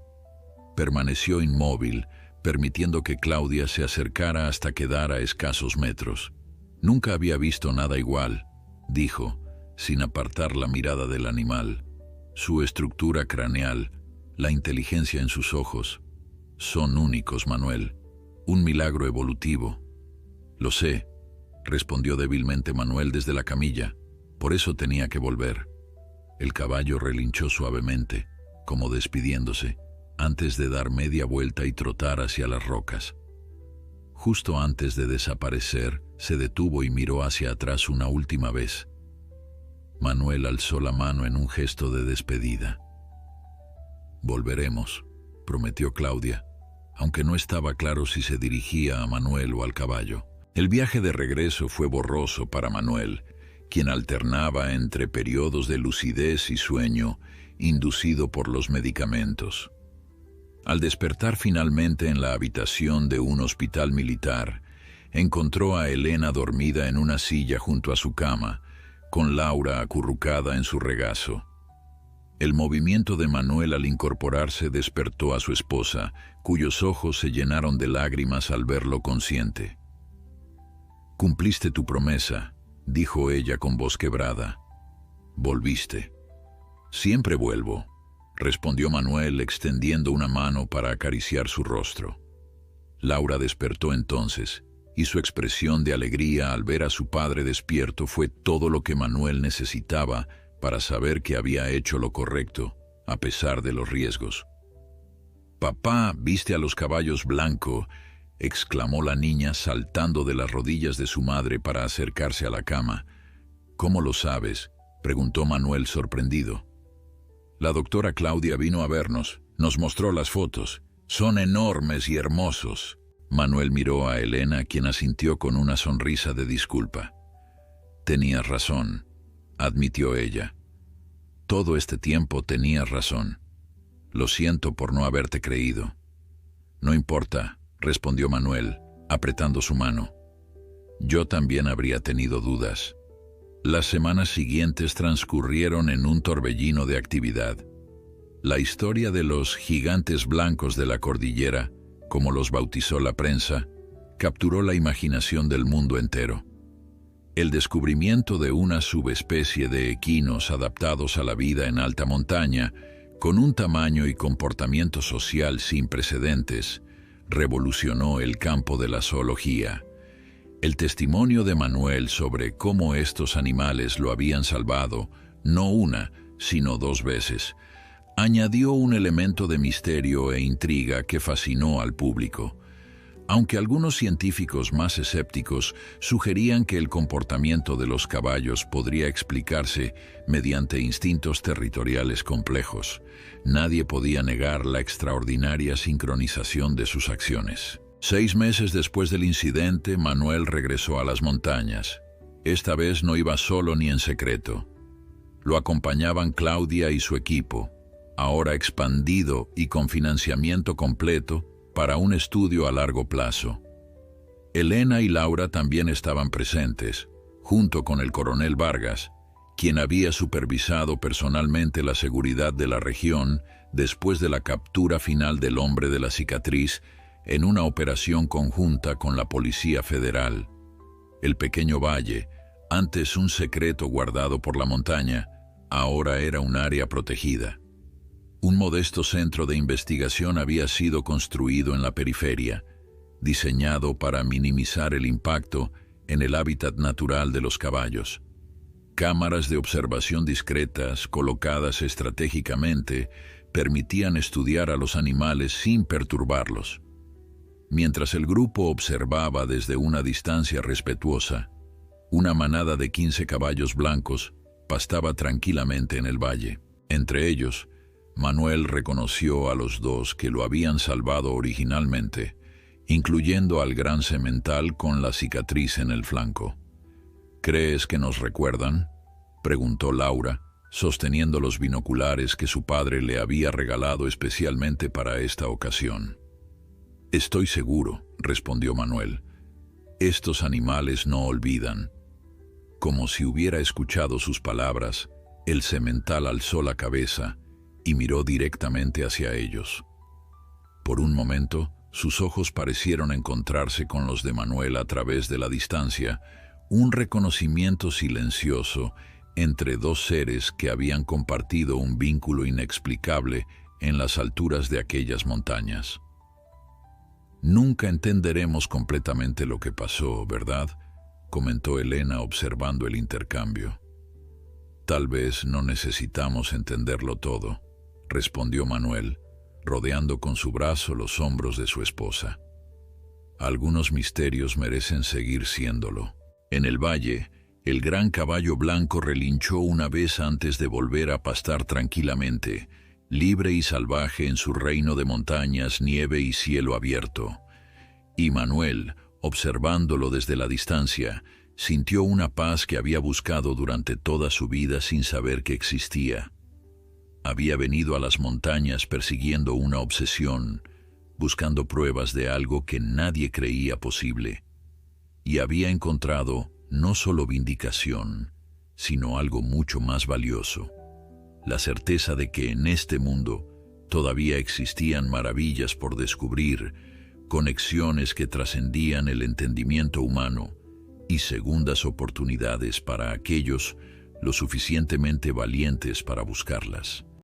Permaneció inmóvil, permitiendo que Claudia se acercara hasta quedar a escasos metros. «Nunca había visto nada igual», dijo, sin apartar la mirada del animal. «Su estructura craneal, la inteligencia en sus ojos, son únicos, Manuel. Un milagro evolutivo». «Lo sé», respondió débilmente Manuel desde la camilla. «Por eso tenía que volver». El caballo relinchó suavemente, como despidiéndose, antes de dar media vuelta y trotar hacia las rocas. Justo antes de desaparecer, se detuvo y miró hacia atrás una última vez. Manuel alzó la mano en un gesto de despedida. «Volveremos», prometió Claudia, aunque no estaba claro si se dirigía a Manuel o al caballo. El viaje de regreso fue borroso para Manuel, quien alternaba entre periodos de lucidez y sueño, inducido por los medicamentos. Al despertar finalmente en la habitación de un hospital militar, encontró a Elena dormida en una silla junto a su cama, con Laura acurrucada en su regazo. El movimiento de Manuel al incorporarse despertó a su esposa, cuyos ojos se llenaron de lágrimas al verlo consciente. «Cumpliste tu promesa», dijo ella con voz quebrada. «Volviste». «Siempre vuelvo», respondió Manuel extendiendo una mano para acariciar su rostro. Laura despertó entonces, y su expresión de alegría al ver a su padre despierto fue todo lo que Manuel necesitaba para saber que había hecho lo correcto, a pesar de los riesgos. «Papá, ¿viste a los caballos blancos?», exclamó la niña saltando de las rodillas de su madre para acercarse a la cama. «¿Cómo lo sabes?», preguntó Manuel sorprendido. «La doctora Claudia vino a vernos, nos mostró las fotos. Son enormes y hermosos». Manuel miró a Elena, quien asintió con una sonrisa de disculpa. «Tenías razón», admitió ella. «Todo este tiempo tenías razón. Lo siento por no haberte creído». «No importa», respondió Manuel, apretando su mano. «Yo también habría tenido dudas». Las semanas siguientes transcurrieron en un torbellino de actividad. La historia de los gigantes blancos de la cordillera, como los bautizó la prensa, capturó la imaginación del mundo entero. El descubrimiento de una subespecie de equinos adaptados a la vida en alta montaña, con un tamaño y comportamiento social sin precedentes, revolucionó el campo de la zoología. El testimonio de Manuel sobre cómo estos animales lo habían salvado, no una, sino 2 veces, añadió un elemento de misterio e intriga que fascinó al público. Aunque algunos científicos más escépticos sugerían que el comportamiento de los caballos podría explicarse mediante instintos territoriales complejos, nadie podía negar la extraordinaria sincronización de sus acciones. 6 meses después del incidente, Manuel regresó a las montañas. Esta vez no iba solo ni en secreto. Lo acompañaban Claudia y su equipo, ahora expandido y con financiamiento completo para un estudio a largo plazo. Elena y Laura también estaban presentes, junto con el coronel Vargas, quien había supervisado personalmente la seguridad de la región después de la captura final del hombre de la cicatriz en una operación conjunta con la Policía Federal. El pequeño valle, antes un secreto guardado por la montaña, ahora era un área protegida. Un modesto centro de investigación había sido construido en la periferia, diseñado para minimizar el impacto en el hábitat natural de los caballos. Cámaras de observación discretas, colocadas estratégicamente, permitían estudiar a los animales sin perturbarlos. Mientras el grupo observaba desde una distancia respetuosa, una manada de 15 caballos blancos pastaba tranquilamente en el valle. Entre ellos, Manuel reconoció a los 2 que lo habían salvado originalmente, incluyendo al gran semental con la cicatriz en el flanco. «¿Crees que nos recuerdan?», preguntó Laura, sosteniendo los binoculares que su padre le había regalado especialmente para esta ocasión. «Estoy seguro», respondió Manuel. «Estos animales no olvidan». Como si hubiera escuchado sus palabras, el semental alzó la cabeza y miró directamente hacia ellos. Por un momento, Sus ojos parecieron encontrarse con los de Manuel a través de la distancia, un reconocimiento silencioso entre dos seres que habían compartido un vínculo inexplicable en las alturas de aquellas montañas. Nunca entenderemos completamente lo que pasó, ¿verdad?, comentó Elena observando el intercambio. Tal vez no necesitamos entenderlo todo, respondió Manuel, rodeando con su brazo los hombros de su esposa. Algunos misterios merecen seguir siéndolo. En el valle, el gran caballo blanco relinchó una vez antes de volver a pastar tranquilamente, libre y salvaje en su reino de montañas, nieve y cielo abierto. Y Manuel, observándolo desde la distancia, sintió una paz que había buscado durante toda su vida sin saber que existía. Había venido a las montañas persiguiendo una obsesión, buscando pruebas de algo que nadie creía posible, y había encontrado no solo vindicación, sino algo mucho más valioso: la certeza de que en este mundo todavía existían maravillas por descubrir, conexiones que trascendían el entendimiento humano y segundas oportunidades para aquellos lo suficientemente valientes para buscarlas.